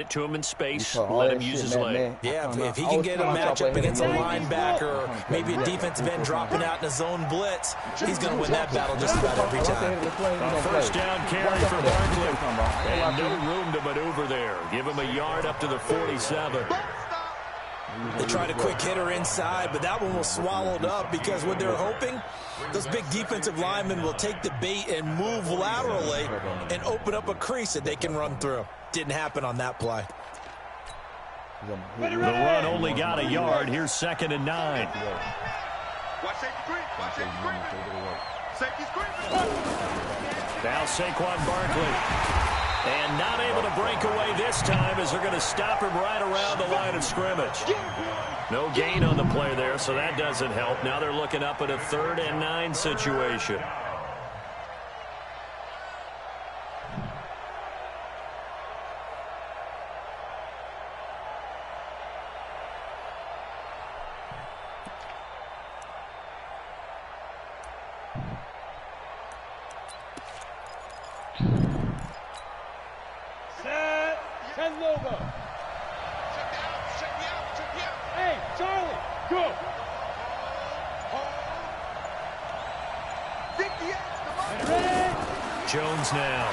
It to him in space, let him use his leg. Yeah, if he can get a matchup against a linebacker or maybe a defensive end dropping out in a zone blitz, he's going to win that battle just about every time. A first down carry for Barkley. And no room to maneuver there. Give him a yard up to the 47. They tried a quick hitter inside, but that one was swallowed up because what they're hoping, those big defensive linemen will take the bait and move laterally and open up a crease that they can run through. Didn't happen on that play. The run only got a yard. Here's 2nd and 9. Now Saquon Barkley. And not able to break away this time as they're going to stop him right around the line of scrimmage. No gain on the play there, so that doesn't help. Now they're looking up at a 3rd and 9 situation. Jones now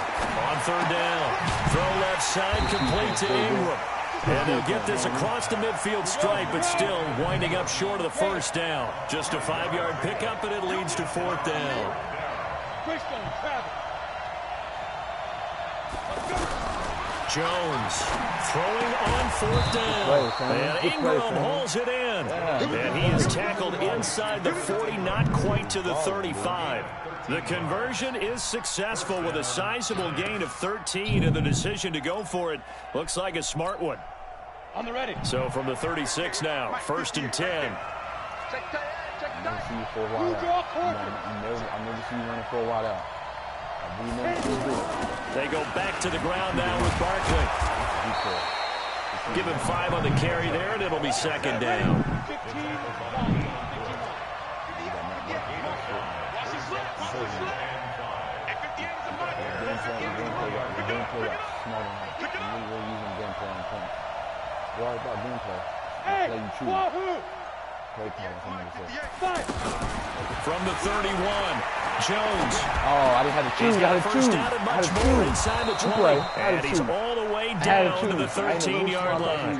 on 3rd down. Throw left side, complete to Ingram. And they'll get this across the midfield stripe, but still winding up short of the 1st down. Just a 5-yard pickup, and it leads to 4th down. Jones throwing on 4th down. And Ingram hauls it in. And he is tackled inside the 40, not quite to the 35. The conversion is successful with a sizable gain of 13, and the decision to go for it looks like a smart one. On the ready. So from the 36 now, 1st and 10. I'm never see you for a while out. I never see you running for a while out. They go back to the ground now with Barkley. Give him 5 on the carry there, and it'll be 2nd down. From the 31, Jones. Oh, I didn't have to choose. He's got first down and much more inside the 20. And he's all the way down to the 13-yard line.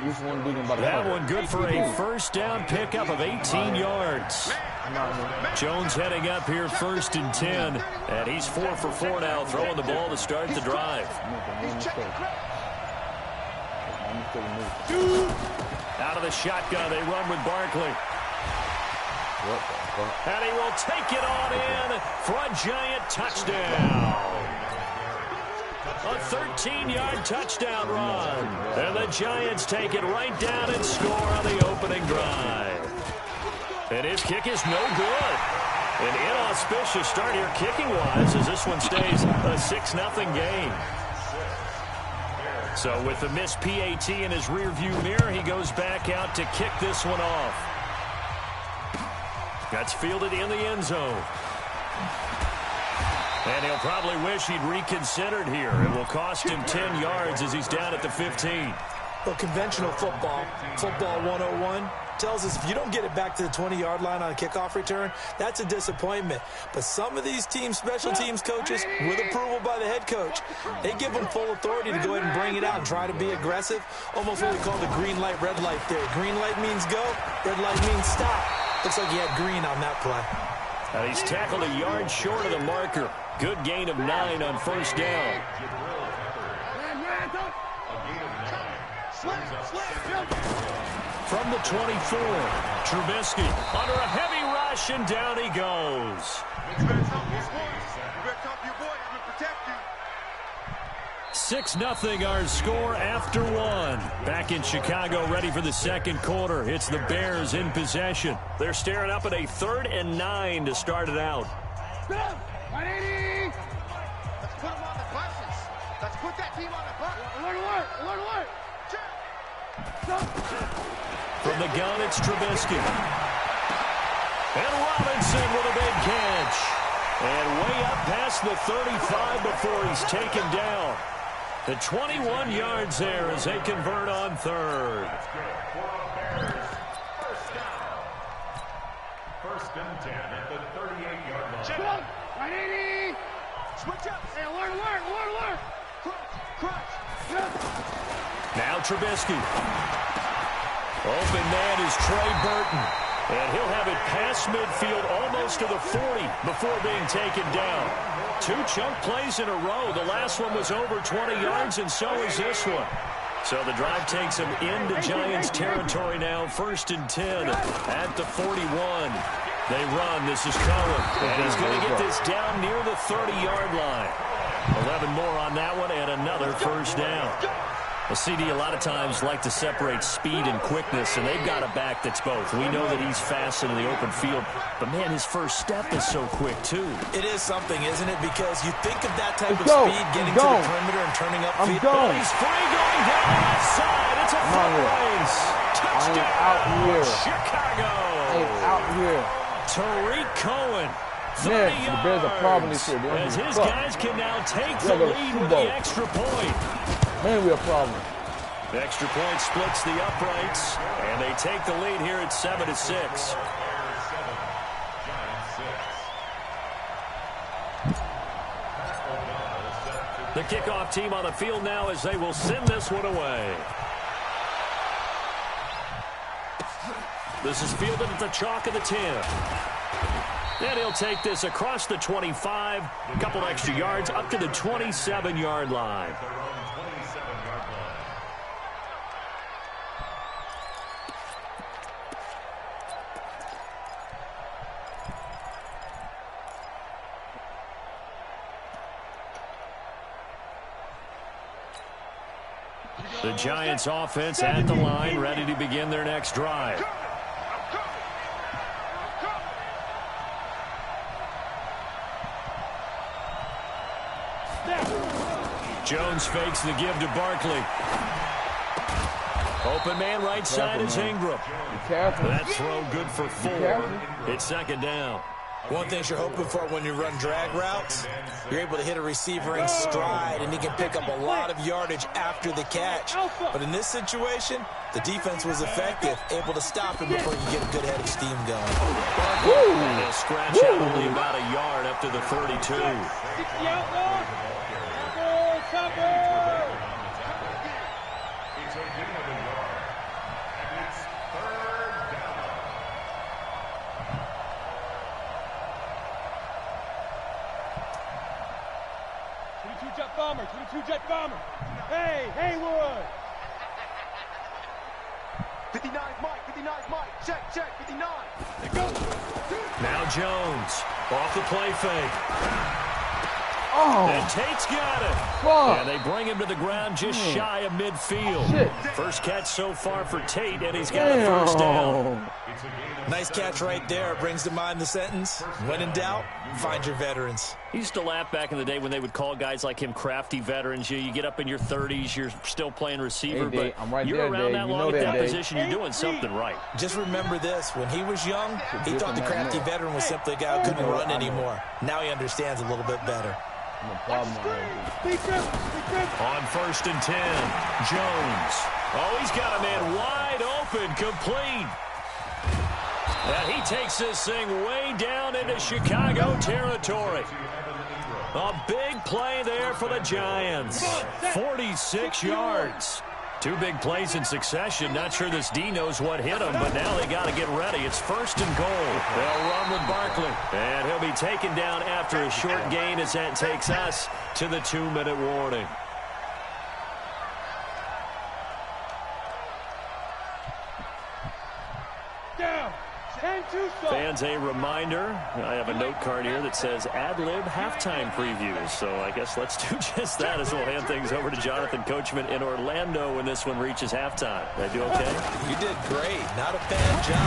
That one good for a 1st down pickup of 18 yards. Jones heading up here 1st and 10. And he's 4 for 4 now, throwing the ball to start the drive. Out of the shotgun, they run with Barkley. And he will take it on in for a giant touchdown. A 13-yard touchdown run. And the Giants take it right down and score on the opening drive. And his kick is no good. An inauspicious start here kicking-wise as this one stays a 6-0 game. So with the missed PAT in his rearview mirror, he goes back out to kick this one off. That's fielded in the end zone. And he'll probably wish he'd reconsidered here. It will cost him 10 yards as he's down at the 15. Well, conventional football 101, tells us if you don't get it back to the 20-yard line on a kickoff return, that's a disappointment. But some of these special teams coaches, with approval by the head coach, they give them full authority to go ahead and bring it out and try to be aggressive. Almost what we call the green light, red light theory. Green light means go, red light means stop. Looks like he had green on that play. And he's tackled a yard short of the marker. Good gain of 9 on 1st down. From the 24, Trubisky under a heavy rush, and down he goes. 6-0 our score after 1. Back in Chicago, ready for the 2nd quarter. It's the Bears in possession. They're staring up at a 3rd and 9 to start it out. 180. Let's put them on the buses. Let's put that team on the bus. Alert. From the gun, it's Trubisky. And Robinson with a big catch. And way up past the 35 before he's taken down. The 21 yards there as they convert on third. First and 10 at the 38-yard line. Check up. 180. Switch up. Hey, alert. Crunch. Now Trubisky. Open man is Trey Burton. And he'll have it past midfield almost to the 40 before being taken down. 2 chunk plays in a row. The last one was over 20 yards, and so is this one. So the drive takes him into Giants territory now. 1st and 10 at the 41. They run. This is Cohen. And he's going to get this down near the 30-yard line. 11 more on that one and another first down. Well, CD a lot of times like to separate speed and quickness, and they've got a back that's both. We know that he's fast in the open field, but, man, his first step is so quick, too. It is something, isn't it? Because you think of that type of speed getting to the perimeter and turning up feet. Oh, he's free going down the left side. It's a full race. Touchdown, out here. Chicago. Out here. Tariq Cohen. Man, the Bears are problem this year. As his guys can now take the lead with the extra point. Man, we have a problem. The extra point splits the uprights, and they take the lead here at 7-6. The kickoff team on the field now as they will send this one away. This is fielded at the chalk of the 10. And he'll take this across the 25, a couple extra yards up to the 27-yard line. The Giants offense at the line, ready to begin their next drive. Jones fakes the give to Barkley. Open man right side is Ingram. That throw good for 4. It's second down. One thing you're hoping for when you run drag routes, you're able to hit a receiver in stride, and he can pick up a lot of yardage after the catch. But in this situation, the defense was effective, able to stop him before you get a good head of steam going. And he'll scratch out only about a yard up to the 32. Two-jet bomber. Hey, Haywood. 59 Mike. Check, 59. Now Jones off the play fake. Oh. And Tate's got it. Fuck. And they bring him to the ground just shy of midfield. Shit. First catch so far for Tate, and he's got a first down. Nice catch right there. Brings to mind the sentence, when in doubt, find your veterans. He used to laugh back in the day when they would call guys like him crafty veterans. You get up in your 30s, you're still playing receiver, Dave, but I'm right you're there, around Dave. that You long know at that, that Dave. position, you're doing something right. Just remember this. When he was young, he thought the crafty veteran was simply a guy who couldn't run anymore. Now he understands a little bit better. On 1st and 10, Jones. Oh, he's got a man wide open, complete. And he takes this thing way down into Chicago territory. A big play there for the Giants. 46 yards. 2 big plays in succession. Not sure this D knows what hit him, but now they got to get ready. It's 1st and goal. They'll run with Barkley. And he'll be taken down after a short gain as that takes us to the 2-minute warning. Down. Fans, a reminder, I have a note card here that says ad-lib halftime previews. So I guess let's do just that as we'll hand things over to Jonathan Coachman in Orlando when this one reaches halftime. Did I do okay? You did great. Not a bad job.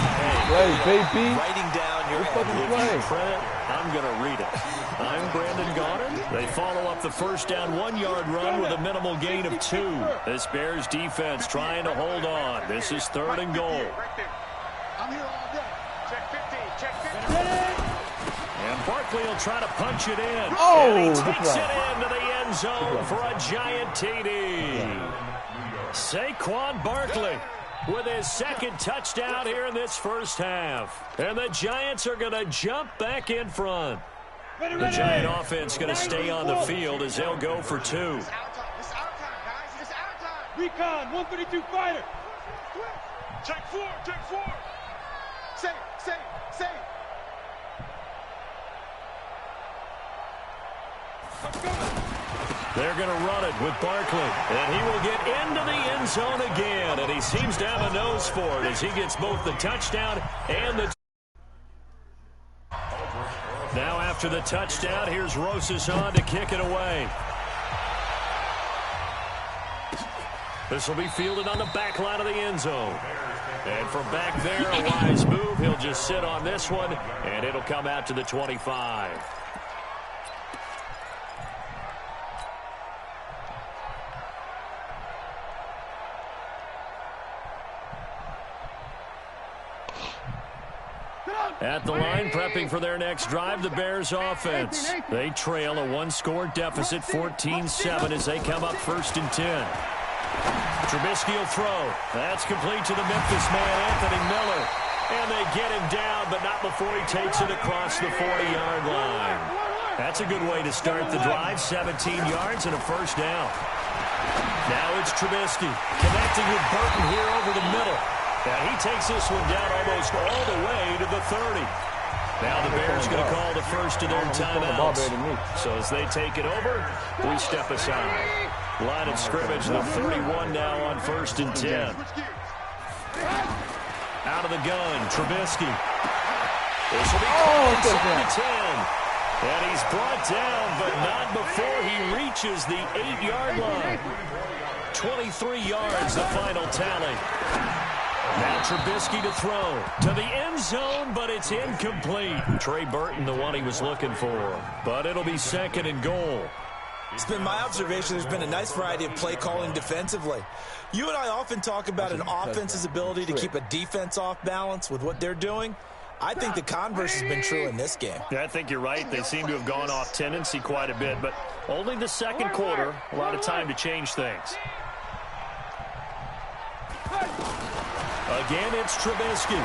Play, baby. Writing down your Credit, I'm going to read it. I'm Brandon Gaudin. They follow up the first down 1-yard run with a minimal gain of 2. This Bears defense trying to hold on. This is 3rd and goal. I'm here all day. Check 15. And Barkley will try to punch it in. Oh, and he takes it into the end zone for a Giant TD. Saquon Barkley with his second touchdown here in this first half. And the Giants are going to jump back in front. The Giant offense going to stay on the field as they'll go for 2. This is our time, guys. This is our time. Recon, 132 fighter. Check 4, check 4. Say. They're going to run it with Barkley. And he will get into the end zone again. And he seems to have a nose for it as he gets both the touchdown and the... Now after the touchdown, here's Rosas on to kick it away. This will be fielded on the back line of the end zone. And from back there, a wise move. He'll just sit on this one, and it'll come out to the 25. At the line, prepping for their next drive, the Bears offense. They trail a one-score deficit, 14-7, as they come up 1st and 10. Trubisky will throw. That's complete to the Memphis man, Anthony Miller. And they get him down, but not before he takes it across the 40-yard line. That's a good way to start the drive, 17 yards and a first down. Now it's Trubisky connecting with Burton here over the middle. Now he takes this one down almost all the way to the 30. Now the Bears going to call the first of their timeouts. So as they take it over, we step aside. Line of scrimmage, the 31 now on 1st and 10. Out of the gun, Trubisky. This will be called 2nd and 10. And he's brought down, but not before he reaches the 8-yard line. 23 yards, the final tally. Now Trubisky to throw to the end zone, but it's incomplete. Trey Burton, the one he was looking for. But it'll be 2nd and goal. It's been my observation there's been a nice variety of play calling defensively. You and I often talk about an offense's ability to keep a defense off balance with what they're doing. I think the converse has been true in this game. Yeah, I think you're right. They seem to have gone off tendency quite a bit, but only the second quarter, a lot of time to change things. Again, it's Trubisky.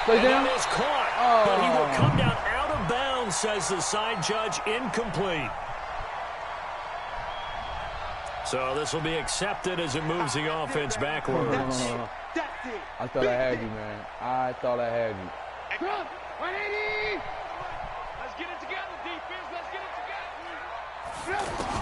And that is caught, but he will come down out of bounds, says the side judge, incomplete. So this will be accepted as it moves the offense backwards. I thought I had you, man. I thought I had you. 180! Let's get it together, defense. Let's get it together.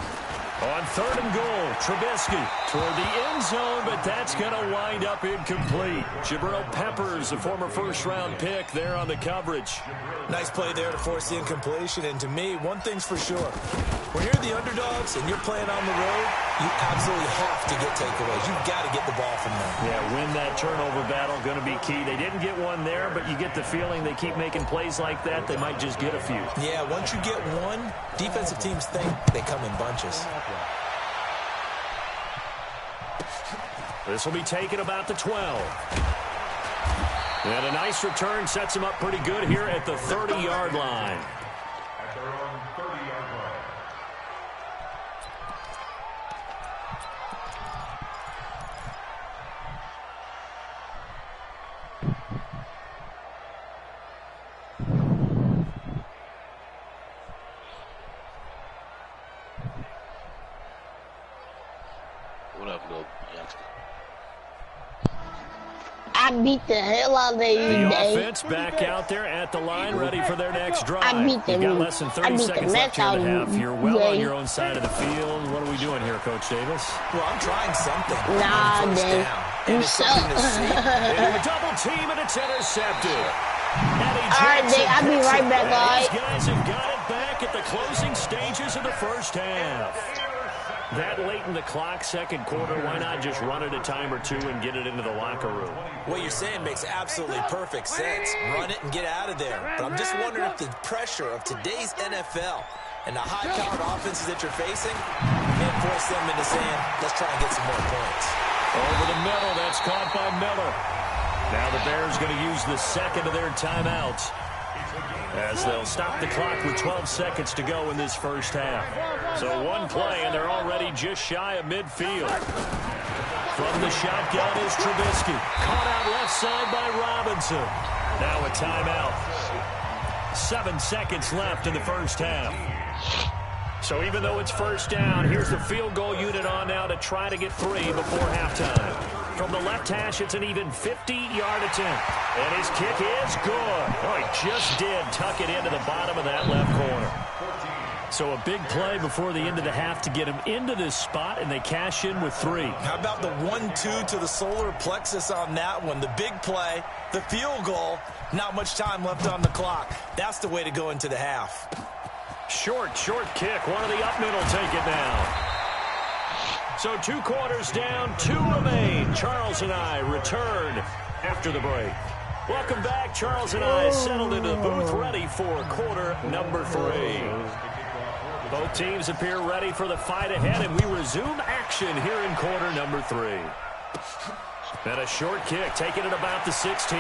On 3rd and goal, Trubisky toward the end zone, but that's going to wind up incomplete. Jabril Peppers, a former first-round pick, there on the coverage. Nice play there to force the incompletion, and to me, one thing's for sure. When you're the underdogs and you're playing on the road, you absolutely have to get takeaways. You've got to get the ball from them. Yeah, win that turnover battle, going to be key. They didn't get one there, but you get the feeling they keep making plays like that, they might just get a few. Yeah, once you get one, defensive teams think they come in bunches. This will be taken about the 12. And a nice return sets him up pretty good here at the 30-yard line. At their own 30-yard line. What up, little youngster? I beat the hell out of you The today. offense back out there at the line, ready for their next drive. I beat You've got the- less than I 30 beat the seconds left mess here in the out of half. You're well you. on your own side of the field. What are we doing here, Coach Davis? Well, I'm trying something. Nah, First Dave. down. You And it's something to see. Into a double team, and it's intercepted. Eddie All right, Jackson Dave, I'll be picks right it, back, and all these right? guys have got it back at the closing stages of the first half. That late in the clock, second quarter, why not just run it a time or two and get it into the locker room? What you're saying makes absolutely perfect sense. Run it and get out of there. But I'm just wondering if the pressure of today's NFL and the high-powered offenses that you're facing can't force them into saying, let's try and get some more points. Over the middle, that's caught by Miller. Now the Bears going to use the second of their timeouts. as they'll stop the clock with 12 seconds to go in this first half. So one play, and they're already just shy of midfield. From the shotgun is Trubisky. Caught out left side by Robinson. Now a timeout. 7 seconds left in the first half. So even though it's first down, here's the field goal unit on now to try to get 3 before halftime. From the left hash, it's an even 50-yard attempt. And his kick is good. Oh, he just did tuck it into the bottom of that left corner. So a big play before the end of the half to get him into this spot, and they cash in with 3. How about the 1-2 to the solar plexus on that one? The big play, the field goal, not much time left on the clock. That's the way to go into the half. Short kick. One of the up middle take it now. So 2 quarters down, 2 remain. Charles and I return after the break. Welcome back. Charles and I settled into the booth ready for quarter number 3. Both teams appear ready for the fight ahead, and we resume action here in quarter number 3. And a short kick, taking it about the 16.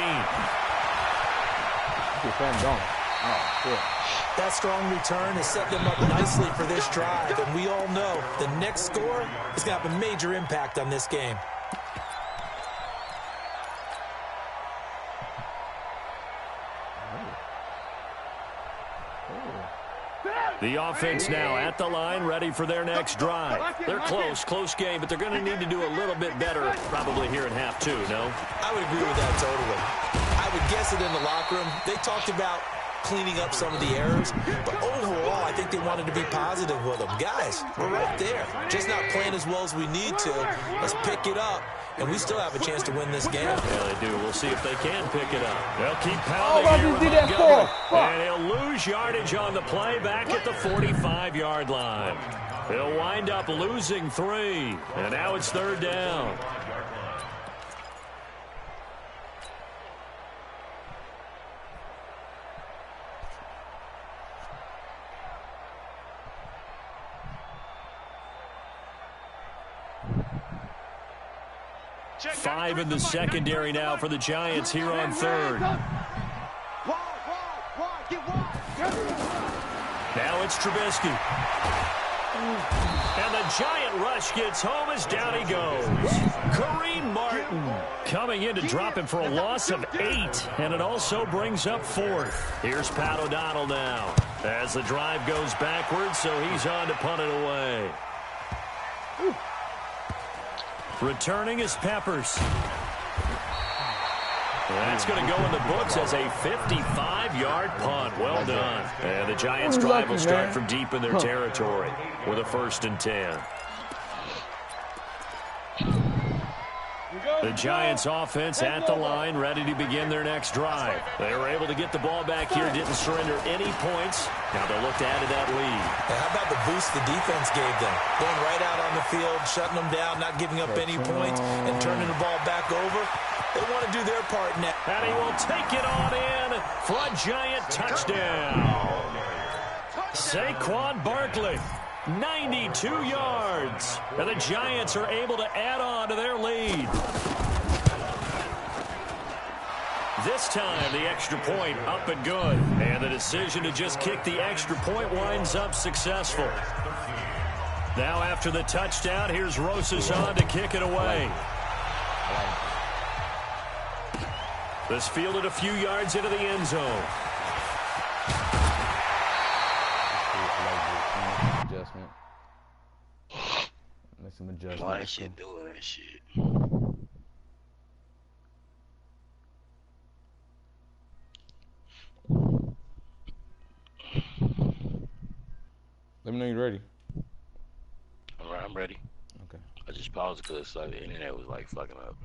That strong return has set them up nicely for this drive, and we all know the next score is going to have a major impact on this game. The offense now at the line, ready for their next drive. They're close game, but they're going to need to do a little bit better probably here in half 2, no? I would agree with that totally. I would guess it in the locker room. They talked about cleaning up some of the errors, but overall, I think they wanted to be positive with them. Guys, we're right there. Just not playing as well as we need to. Let's pick it up, and we still have a chance to win this game. Yeah, they do. We'll see if they can pick it up. They'll keep pounding here with Montgomery, and he'll lose yardage on the play back at the 45-yard line. He'll wind up losing 3, and now it's 3rd down. Five in the secondary now for the Giants here on 3rd. Now it's Trubisky. And the Giant rush gets home as down he goes. Kareem Martin coming in to drop him for a loss of 8. And it also brings up 4th. Here's Pat O'Donnell now as the drive goes backwards, so he's on to punt it away. Returning is Peppers. That's going to go in the books as a 55-yard punt. Well done. And the Giants' drive will start from deep in their territory with a 1st and 10. The Giants' offense at the line, ready to begin their next drive. They were able to get the ball back here, didn't surrender any points. Now they'll look to add to that lead. And how about the boost the defense gave them? Going right out on the field, shutting them down, not giving up any points, and turning the ball back over. They want to do their part now. And he will take it on in for a Giant touchdown. Saquon Barkley. 92 yards. And the Giants are able to add on to their lead. This time, the extra point up and good. And the decision to just kick the extra point winds up successful. Now after the touchdown, here's Rosas on to kick it away. This fielded a few yards into the end zone. Make some adjustments. Why is she doing that shit? Let me know you're ready. Alright, I'm ready. Okay. I just paused because like, the internet was like fucking up.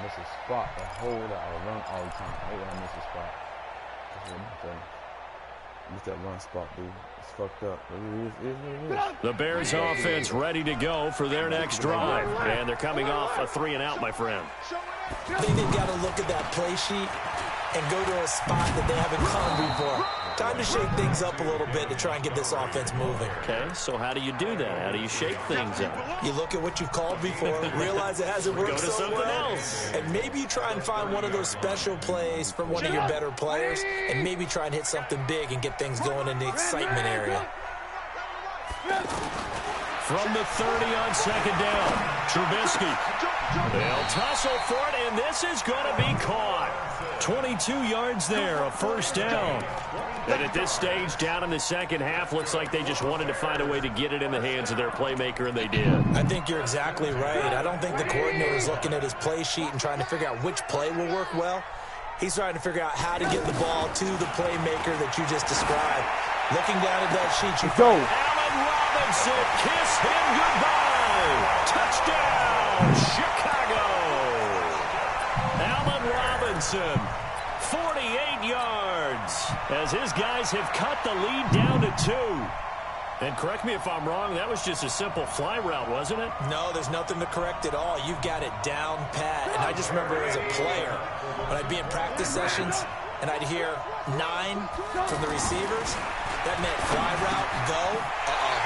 Miss a spot, the hole that I run all the time. I hate when I miss a spot. That's what I'm telling you. Miss that run spot, dude. It's fucked up. It is. The Bears offense ready to go for their next drive. And they're coming off a 3-and-out, my friend. I think they've got to look at that play sheet and go to a spot that they haven't gone before. Time to shake things up a little bit to try and get this offense moving. Okay, so how do you do that? How do you shake things up? You look at what you've called before, realize it hasn't worked Go to so something well, else. and maybe you try and find one of those special plays from one of your better players, and maybe try and hit something big and get things going in the excitement area. From the 30 on second down, Trubisky. They'll tussle for it, and this is going to be caught. 22 yards there, a first down. And at this stage, down in the second half, looks like they just wanted to find a way to get it in the hands of their playmaker, and they did. I think you're exactly right. I don't think the coordinator is looking at his play sheet and trying to figure out which play will work well. He's trying to figure out how to get the ball to the playmaker that you just described. Looking down at that sheet, you go. Allen Robinson, kiss him goodbye. Touchdown, Chicago. Allen Robinson, 48 yards, as his guys have cut the lead down to 2. And correct me if I'm wrong, that was just a simple fly route, wasn't it? No, there's nothing to correct at all. You've got it down pat. And I just remember as a player, when I'd be in practice sessions, and I'd hear 9 from the receivers, that meant fly route, go,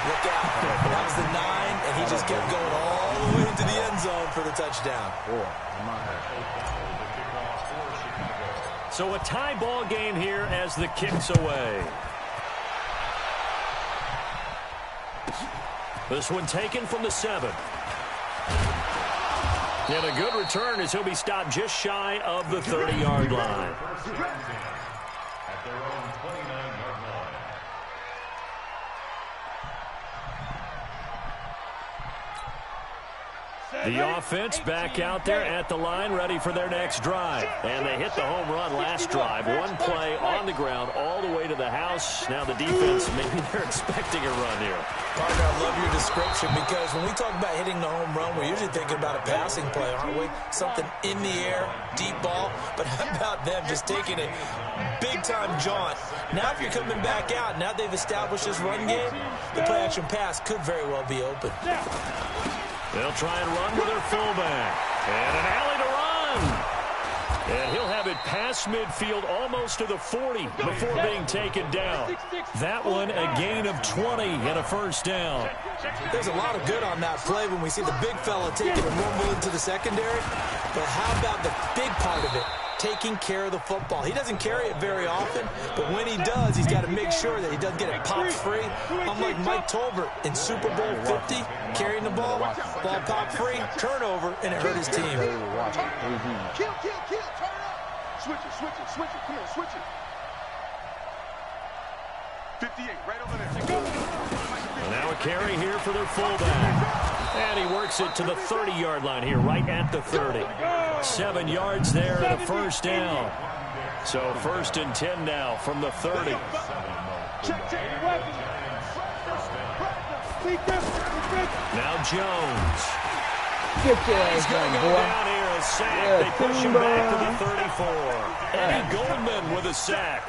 look out. That was the 9, and he just kept going all the way into the end zone for the touchdown. So a tie ball game here as the kick's away. This one taken from the 7. And a good return as he'll be stopped just shy of the 30-yard line. At their own 29-yard line. The offense back out there at the line, ready for their next drive. And they hit the home run last drive. One play on the ground all the way to the house. Now the defense, maybe they're expecting a run here. Partner, I love your description, because when we talk about hitting the home run, we're usually thinking about a passing play, aren't we? Something in the air, deep ball. But how about them just taking a big-time jaunt? Now if you're coming back out, now they've established this run game, the play-action pass could very well be open. They'll try and run with their fullback. And an alley to run. And he'll have it past midfield almost to the 40 before being taken down. That one a gain of 20 and a first down. There's a lot of good on that play when we see the big fella taking a rumble into the secondary. But how about the big part of it? Taking care of the football. He doesn't carry it very often, but when he does, he's got to make sure that he doesn't get it popped free. Unlike Mike Tolbert in Super Bowl 50, carrying the ball popped free, turnover, and it hurt his team. Kill, turn up. Switch it, come on, switch it. 58, right over there. And now a carry here for their fullback. And he works it to the 30-yard line here, right at the 30. 7 yards there and a first down. So 1st and 10 now from the 30. Now Jones. Get your ass He's going to done, go boy. down here, a sack. Yeah, they push him back to the 34. Yeah. Eddie Goldman with a sack.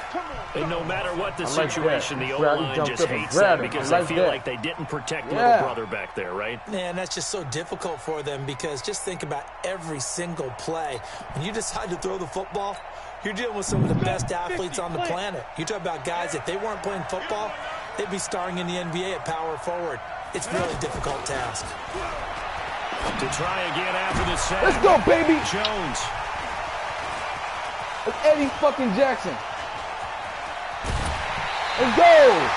And no matter what the like situation, that. the Brad, he O-line jumped just up and hates that grabbed him. because I they like feel that. like they didn't protect Yeah. little brother back there, right? Man, that's just so difficult for them, because just think about every single play. When you decide to throw the football, you're dealing with some of the best athletes on the planet. You talk about guys, if they weren't playing football, they'd be starring in the NBA at power forward. It's a really difficult task. To try again after the sack. Let's go, baby. Jones. It's Eddie fucking Jackson. Let's go.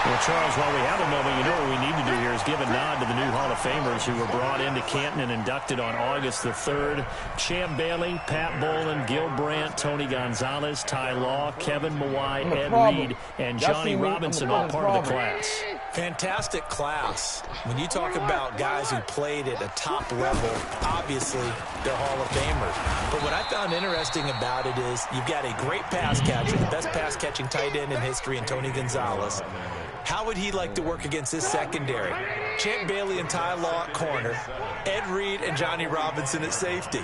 Well, Charles, while we have a moment, you know what we need to do here is give a nod to the new Hall of Famers who were brought into Canton and inducted on August the 3rd. Champ Bailey, Pat Bolin, Gil Brandt, Tony Gonzalez, Ty Law, Kevin Mawai, Ed Reed, and Johnny Robinson, all part of the class. Fantastic class. When you talk about guys who played at a top level, obviously they're Hall of Famers. But what I found interesting about it is you've got a great pass catcher, the best pass catching tight end in history, in Tony Gonzalez. How would he like to work against his secondary? Champ Bailey and Ty Law at corner, Ed Reed and Johnny Robinson at safety.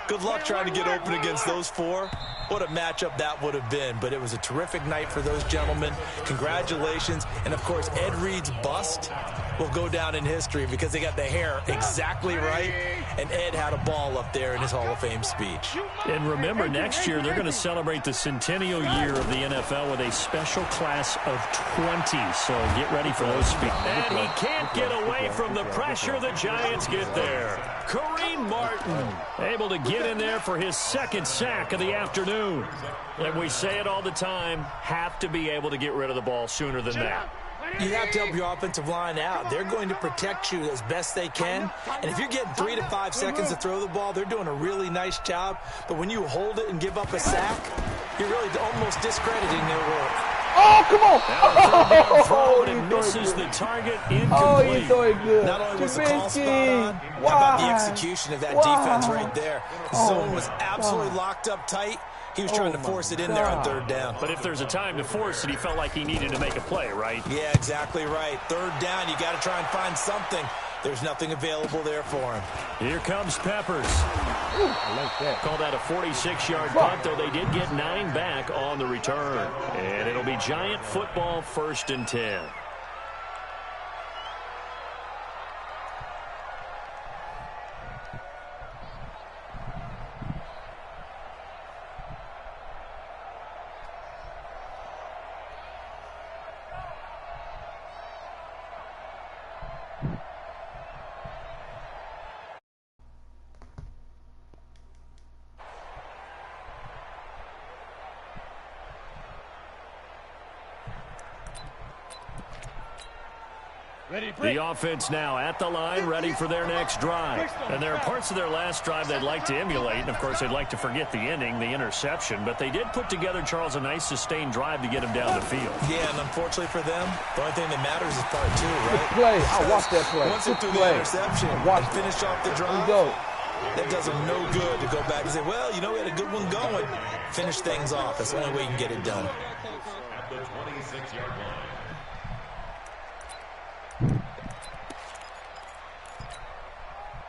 Good luck trying to get open against those four. What a matchup that would have been. But it was a terrific night for those gentlemen. Congratulations. And, of course, Ed Reed's bust will go down in history because they got the hair exactly right, and Ed had a ball up there in his Hall of Fame speech. And remember, next year they're going to celebrate the centennial year of the NFL with a special class of 20. So get ready for those speeches. And he can't get away from the pressure the Giants get there. Kareem Martin able to get in there for his second sack of the afternoon. And we say it all the time, have to be able to get rid of the ball sooner than that. You have to help your offensive line out. They're going to protect you as best they can. And if you're getting 3 to 5 seconds to throw the ball, they're doing a really nice job. But when you hold it and give up a sack, you're really almost discrediting their work. Oh, come on. Oh, and misses the target incomplete. Oh, he's doing good. Not only was the call spot on, how about the execution of that defense right there? The zone was absolutely locked up tight. He was trying to force it in there on third down. But if there's a time to force it, he felt like he needed to make a play, right? Yeah, exactly right. Third down, you got to try and find something. There's nothing available there for him. Here comes Peppers. I like that. Call that a 46-yard punt, though they did get 9 back on the return. And it'll be Giant football, 1st and 10. The offense now at the line, ready for their next drive. And there are parts of their last drive they'd like to emulate. And, of course, they'd like to forget the ending, the interception. But they did put together, Charles, a nice sustained drive to get him down the field. Yeah, and unfortunately for them, the only thing that matters is part 2, right? Good play. I watched that play. Once they threw the interception and finish off the drive, that does them no good to go back and say, well, you know, we had a good one going. Finish things off. That's the only way you can get it done. At the 26-yard line.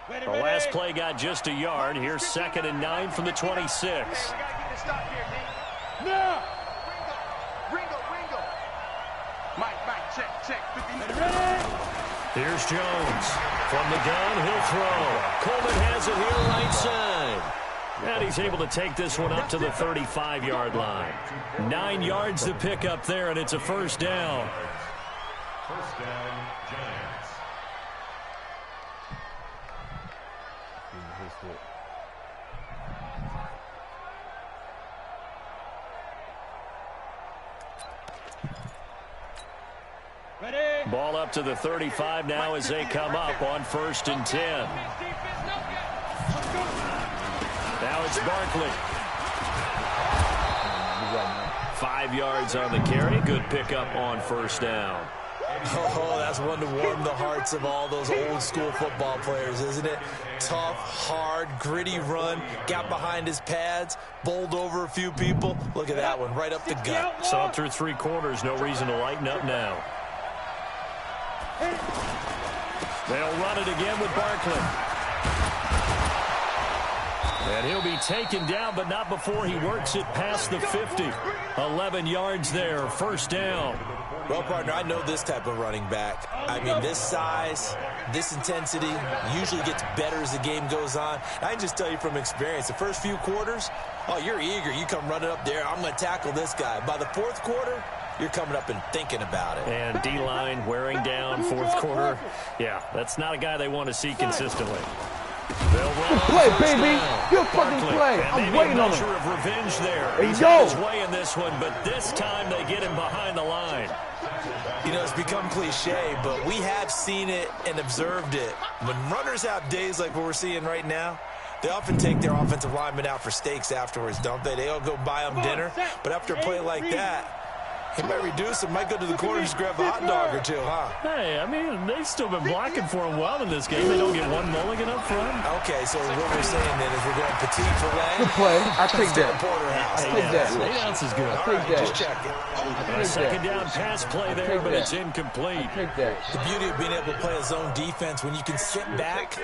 The last play got just a yard. Here's 2nd and 9 from the 26. Now! Ringo. Mike, check. Here's Jones. From the gun, he'll throw. Coleman has it here right side. And he's able to take this one up to the 35-yard line. 9 yards to pick up there, and it's a 1st down. First down, Giants. Ball up to the 35 now as they come up on 1st and 10. Now it's Barkley. 5 yards on the carry. Good pickup on 1st down. Oh, that's one to warm the hearts of all those old school football players, isn't it? Tough, hard, gritty run. Got behind his pads, bowled over a few people. Look at that one, right up the gut. Saw it through 3 quarters. No reason to lighten up now. They'll run it again with Barkley. And he'll be taken down, but not before he works it past the 50. 11 yards there, 1st down. Well, partner, I know this type of running back. I mean, this size, this intensity usually gets better as the game goes on. I can just tell you from experience, the first few quarters, oh, you're eager. You come running up there, I'm going to tackle this guy. By the 4th quarter, you're coming up and thinking about it. And D-line wearing down 4th quarter. Yeah, that's not a guy they want to see consistently. Good play, baby. Good fucking play. I'm waiting on him. Of revenge there. There you He's go. on his way in this one, but this time they get him behind the line. You know, it's become cliche, but we have seen it and observed it. When runners have days like what we're seeing right now, they often take their offensive linemen out for steaks afterwards, don't they? They all go buy them dinner. But after a play like that, he might reduce it, might go to the corner and just grab a hot dog or two, huh? Hey, I mean, they've still been blocking for him well in this game. They don't get one mulligan up front. Okay, so what we're saying then is we're going petite for leg. Good play. I take that. Porterhouse. I take that. 8 ounces is good. All right, that. just check it. A 2nd down pass play there, but it's incomplete. Take that. The beauty of being able to play a zone defense, when you can sit back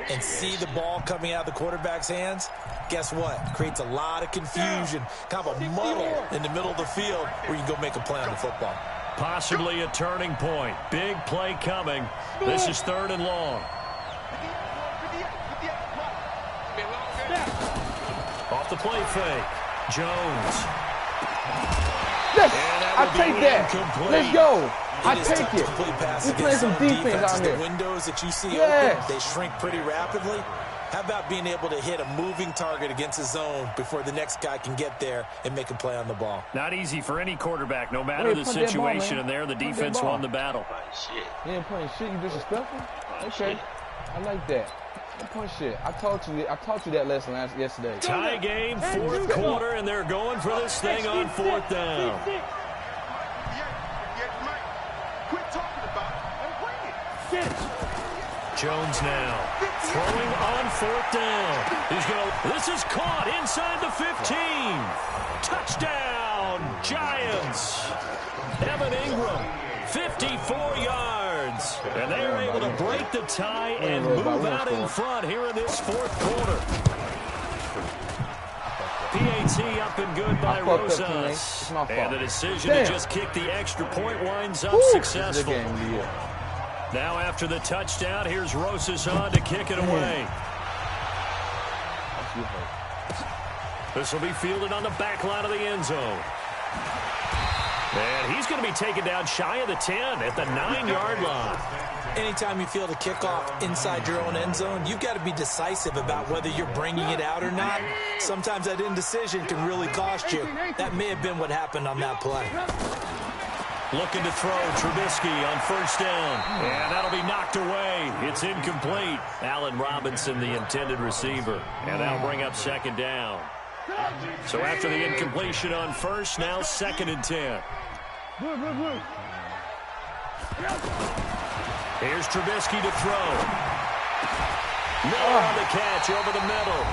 and see the ball coming out of the quarterback's hands, guess what? Creates a lot of confusion, kind of a muddle in the middle of the field where you can go make a play on the football. Possibly a turning point. Big play coming. This is 3rd and long. Off the play fake. Jones. Yes, I take that. Incomplete. Let's go. I It is take tough it. to play pass We're playing against some zone defense out The here. windows that you see Yes. open, they shrink pretty rapidly. How about being able to hit a moving target against a zone before the next guy can get there and make a play on the ball? Not easy for any quarterback, no matter the punt that ball, situation. man. And there, the Punt that defense ball. won the battle. Shit. You ain't playing shit. You disrespectful. Okay, Shit. I like that. Don't punch shit. I taught you that lesson yesterday. Tie game, 4th quarter, and they're going for this thing on 4th down. Quit talking about it and bring it. Jones now throwing on 4th down. This is caught inside the 15. Touchdown, Giants. Evan Ingram, 54 yards. And they are able to break the tie and move out in front here in this 4th quarter. PAT up and good by Rosas. And the decision to just kick the extra point winds up successful. Now after the touchdown, here's Rosas on to kick it away. This will be fielded on the back line of the end zone. And he's going to be taken down shy of the 10 at the 9-yard line. Anytime you field a kickoff inside your own end zone, you've got to be decisive about whether you're bringing it out or not. Sometimes that indecision can really cost you. That may have been what happened on that play. Looking to throw Trubisky on 1st down. And that'll be knocked away. It's incomplete. Allen Robinson, the intended receiver. And that'll bring up 2nd down. So after the incompletion on 1st, now 2nd and 10. Here's Trubisky to throw. Miller on the catch over the middle.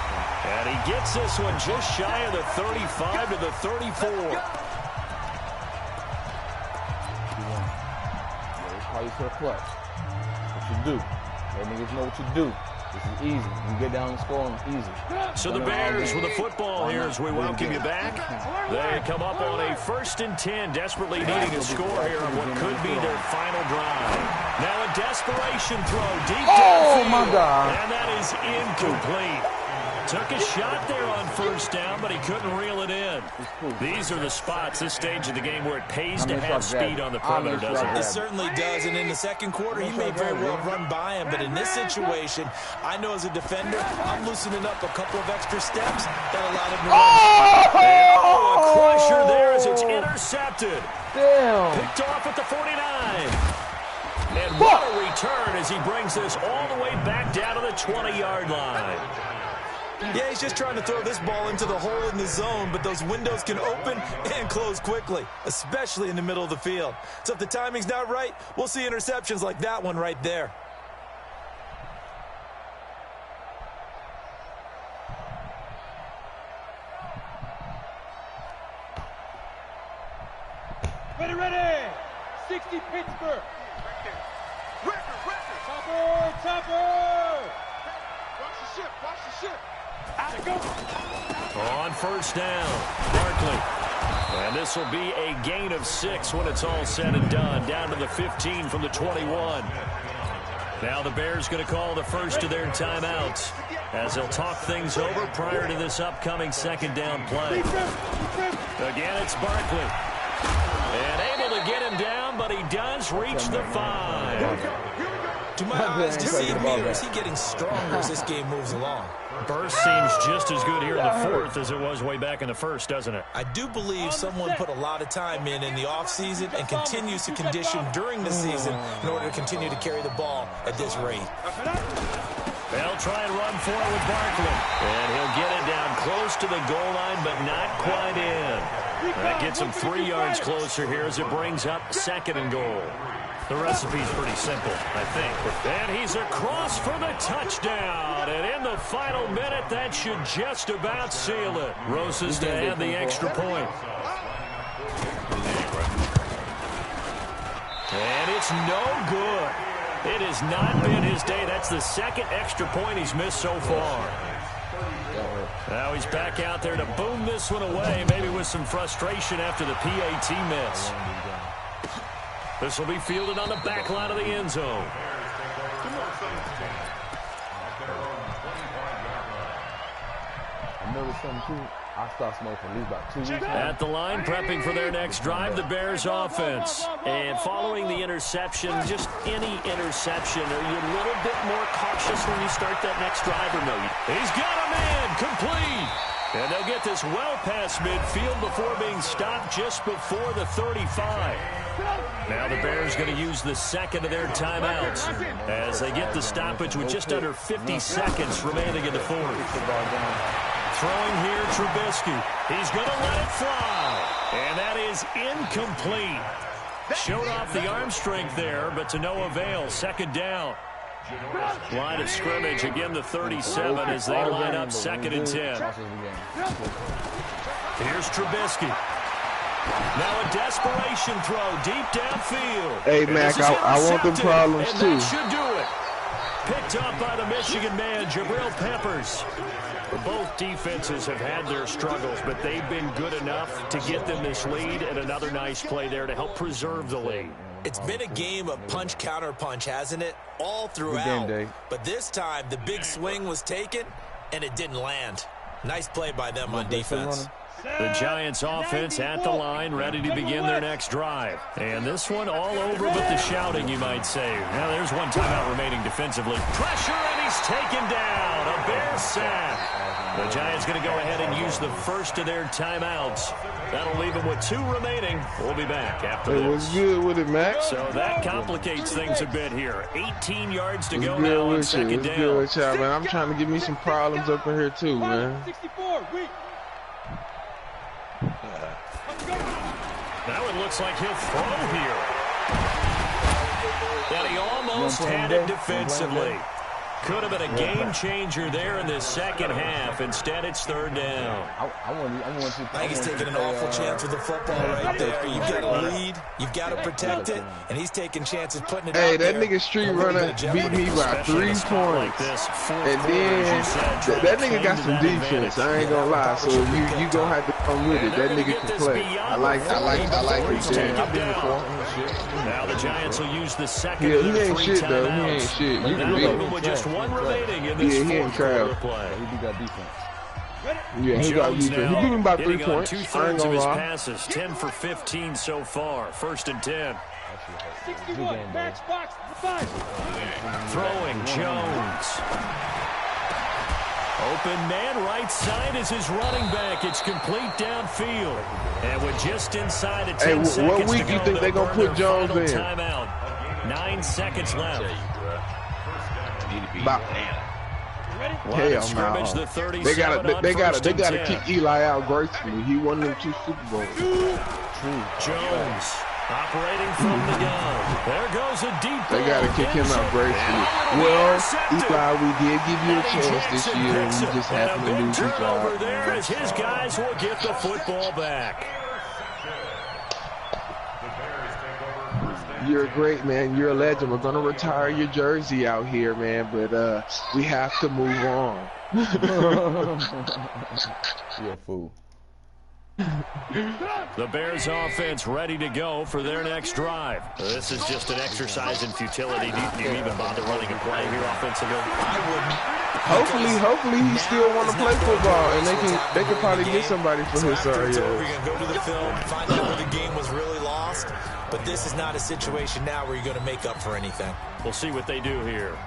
And he gets this one just shy of the 35 to the 34. Call yourself clutch. What you do. Let niggas know what you do. This is easy. You get down and score them easy. So the Bears with the football here as we welcome you back. They come up on a 1st and 10, desperately needing a score here on what could be their final drive. Now a desperation throw deep downfield. Oh, my God. And that is incomplete. Took a shot there on 1st down, but he couldn't reel it in. These are the spots, this stage of the game, where it pays to have speed on the perimeter, doesn't it? It certainly does, and in the 2nd quarter, he may very well run by him, but in this situation, I know as a defender, I'm loosening up a couple of extra steps that allowed him to run. Oh, a crusher there as it's intercepted. Damn. Picked off at the 49. And what a return as he brings this all the way back down to the 20-yard line. Yeah, he's just trying to throw this ball into the hole in the zone, but those windows can open and close quickly, especially in the middle of the field. So if the timing's not right, we'll see interceptions like that one right there. Ready. 60 Pittsburgh. Record. Topper. Watch the ship. On 1st down, Barkley. And this will be a gain of 6 when it's all said and done. Down to the 15 from the 21. Now the Bears going to call the first of their timeouts as they'll talk things over prior to this upcoming 2nd down play. Again, it's Barkley. And able to get him down, but he does reach the 5. To my eyes, to see Meter, is he getting stronger as this game moves along? Burst seems just as good here in the 4th as it was way back in the 1st, doesn't it? I do believe someone put a lot of time in the offseason and continues to condition during the season in order to continue to carry the ball at this rate. They'll try and run for it with Barkley. And he'll get it down close to the goal line, but not quite in. That gets him 3 yards closer here as it brings up 2nd and goal. The recipe's pretty simple, I think. And he's across for the touchdown. And in the final minute, that should just about seal it. Rosas to add the extra point. And it's no good. It has not been his day. That's the 2nd extra point he's missed so far. Now he's back out there to boom this one away, maybe with some frustration after the PAT miss. This will be fielded on the back line of the end zone. I noticed something too. I stopped smoking at least about 2 weeks. At the line, prepping for their next drive, the Bears offense. And following the interception, just any interception, are you a little bit more cautious when you start that next drive or no? He's got a man, complete. And they'll get this well past midfield before being stopped just before the 35. Now the Bears going to use the second of their timeouts as they get the stoppage with just under 50 seconds remaining in the fourth. Throwing here, Trubisky. He's going to let it fly. And that is incomplete. Showed off the arm strength there, but to no avail. Second down. Line of scrimmage, again the 37 as they line up 2nd and 10. Here's Trubisky. Now a desperation throw deep downfield. Hey, Mac, I want them problems and too. That should do it. Picked up by the Michigan man, Jabril Peppers. Both defenses have had their struggles, but they've been good enough to get them this lead, and another nice play there to help preserve the lead. It's been a game of punch, counter punch, hasn't it? All throughout. But this time, the big swing was taken, and it didn't land. Nice play by them on defense. The Giants offense at the line, ready to begin their next drive. And this one all over but the shouting, you might say. Now there's one timeout remaining defensively. Pressure, and he's taken down. A Bears sack. The Giants going to go ahead and use the first of their timeouts. That'll leave them with 2 remaining. We'll be back after this. It was good with it, Max. So that complicates things a bit here. 18 yards to go now on 2nd down. Good with y'all, man. I'm trying to give me some problems up in here too, man. 64, weak. Now it looks like he'll throw here. And he almost had it defensively. Could have been a game changer there in the second half. Instead, it's 3rd down. I think he's taking an awful chance with the football right there. You've got to lead, you've got to protect it, and he's taking chances putting it out there. Hey, that nigga street runner beat me by 3 points. And then that nigga got some defense. I ain't gonna lie. So you gonna have to come with it. That nigga can play. I like his jam. Now the Giants will use the second. Yeah, he ain't shit though. He ain't shit. You can beat him. With just 1 remaining in this he ain't crap. play. He got defense. Yeah, he got defense. He beat him by 3 points. I ain't of gonna his lie. passes, 10 for 15 so far. 1st and 10. 61, match box, 5. Throwing Jones. Open man, right side is his running back. It's complete downfield. And with just inside of 10 seconds what week to you go, think they gonna put Jones in? Timeout. 9 seconds left. Hell no. They gotta kick Eli out gracefully. He won them 2 Super Bowls. Jones operating from the gun. There goes a deep ball. They gotta kick him out gracefully. Well, Eli, we did give you a chance this year, and you just happened to lose your job. Over there as his guys will get the football back. You're great, man. You're a legend. We're gonna retire your jersey out here, man. But we have to move on. You're a fool. The Bears offense ready to go for their next drive. This is just an exercise in futility. Do you even bother running a play here offensively? I wouldn't. Hopefully he still want to play football, and they can probably get somebody for his You're yeah. going to go to the film, find out where the game was really lost. But this is not a situation now where you're going to make up for anything. We'll see what they do here.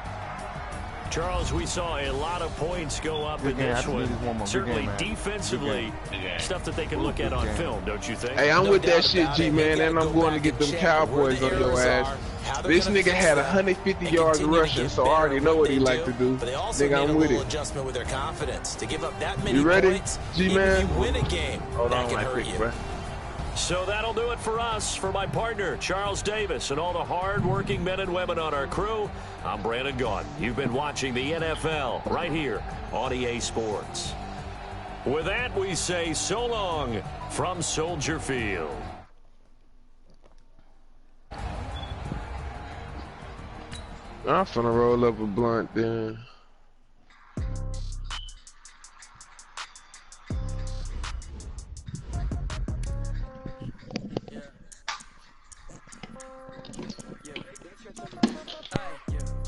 Charles, we saw a lot of points go up in this one. Certainly defensively, stuff that they can look at on film, don't you think? Hey, I'm with that shit, G-Man, and I'm going to get them Cowboys on your ass. This nigga had 150 yards rushing, so I already know what he like to do. Nigga, I'm with it. Adjustment with their confidence. To give up that many you ready, points, G-Man? even if you win a game, Hold that on, can right hurt quick, you. bro. So that'll do it for us. For my partner, Charles Davis, and all the hard-working men and women on our crew, I'm Brandon Gaughan. You've been watching the NFL right here on EA Sports. With that, we say so long from Soldier Field. I'm finna roll up a blunt then.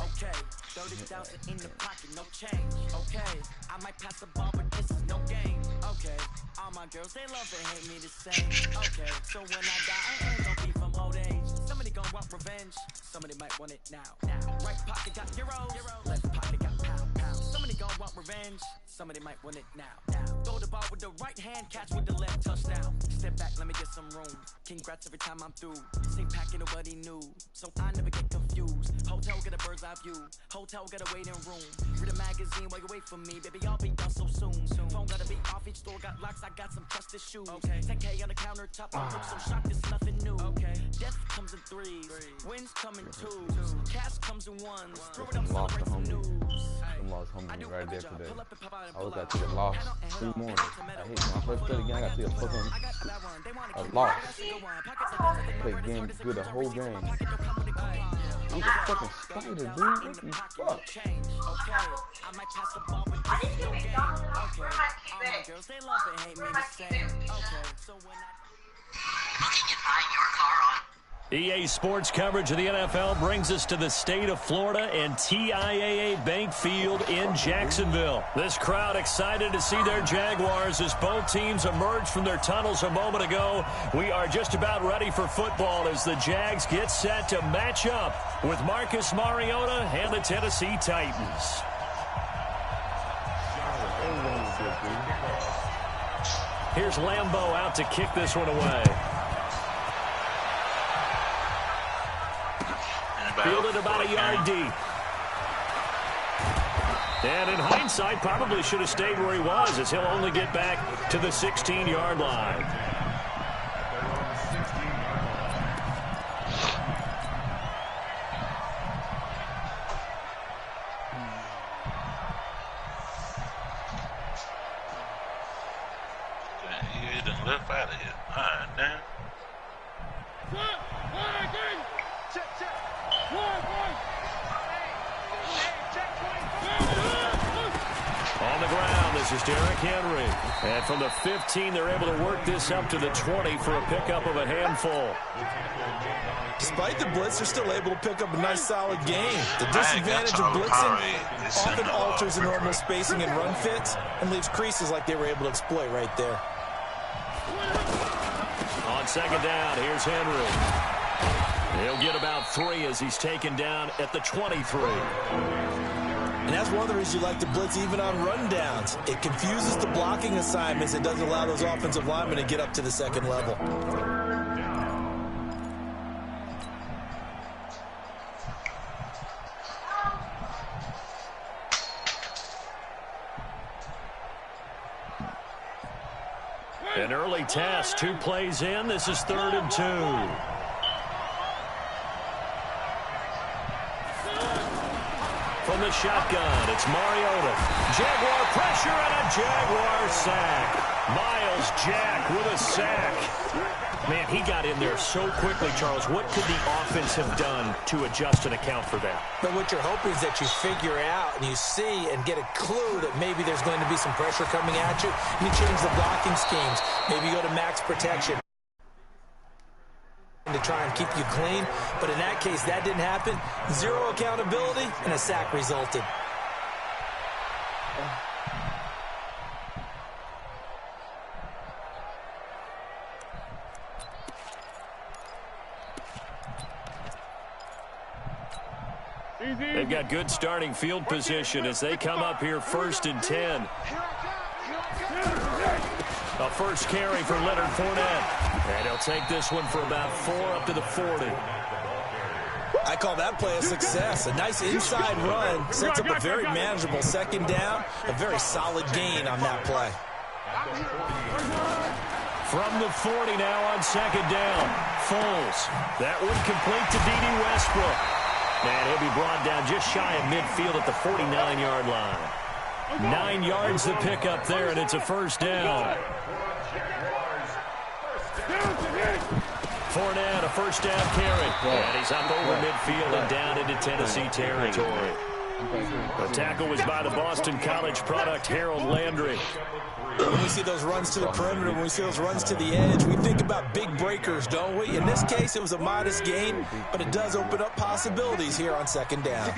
Okay, 30,000 in the pocket, no change. Okay, I might pass the ball, but this is no game. Okay, all my girls, they love and hate me the same. Okay, so when I die, I ain't gon' be from old age. Somebody gon' want revenge, somebody might want it now. Right pocket got euros, left pocket got pounds. Somebody gon' want revenge, somebody might want it now. Throw the ball with the right hand, catch with the left, touchdown. Step back, let me get some room. Congrats every time I'm through. Same packet, nobody knew, so I never get confused. Hotel get a bird's eye view. Hotel got a waiting room. Read a magazine while you wait for me, baby. I'll be done so soon. Phone gotta be off. Each store got locks. I got some trusted shoes. Okay. 10K on the countertop. I look so shocked. It's nothing new. Okay. Death comes in threes. Wins come in twos. Cash comes in ones. Throw it up, celebrate some news. I lost homie right there today. I was at the loss 3 morning. I hate when I first played the game. I got to a fucking a loss. I played game good the whole game. He's a fucking spider, dude. What the fuck? EA Sports coverage of the NFL brings us to the state of Florida and TIAA Bank Field in Jacksonville. This crowd excited to see their Jaguars as both teams emerged from their tunnels a moment ago. We are just about ready for football as the Jags get set to match up with Marcus Mariota and the Tennessee Titans. Here's Lambeau out to kick this one away. Fielded about a yard deep. And in hindsight, probably should have stayed where he was, as he'll only get back to the 16-yard line. He done left out of here. All right, now. On the ground, this is Derrick Henry. And from the 15, they're able to work this up to the 20 for a pickup of a handful. Despite the blitz, they're still able to pick up a nice, solid gain. The disadvantage of blitzing often alters the normal spacing and run fits and leaves creases like they were able to exploit right there. On second down, here's Henry. He'll get about 3 as he's taken down at the 23. And that's one of the reasons you like to blitz even on rundowns. It confuses the blocking assignments. It doesn't allow those offensive linemen to get up to the second level. An early test, 2 plays in. This is 3rd and 2. From the shotgun, it's Mariota. Jaguar pressure and a Jaguar sack. Miles Jack with a sack. Man, he got in there so quickly, Charles. What could the offense have done to adjust and account for that? But what you're hoping is that you figure out and you see and get a clue that maybe there's going to be some pressure coming at you. And you change the blocking schemes. Maybe you go to max protection to try and keep you clean. But in that case, that didn't happen. 0 accountability, and a sack resulted. They've got good starting field position as they come up here 1st and 10. A first carry for Leonard Fournette. And he'll take this one for about 4 up to the 40. I call that play a success. A nice inside run sets up a very manageable second down. A very solid gain on that play. From the 40 now on second down. Foles. That one complete to Dede Westbrook. And he'll be brought down just shy of midfield at the 49-yard line. 9 yards to pick up there, and it's a first down. Fournette, a first down carry. And he's up over midfield and down into Tennessee territory. The tackle was by the Boston College product, Harold Landry. When we see those runs to the perimeter, when we see those runs to the edge, we think about big breakers, don't we? In this case, it was a modest gain, but it does open up possibilities here on second down.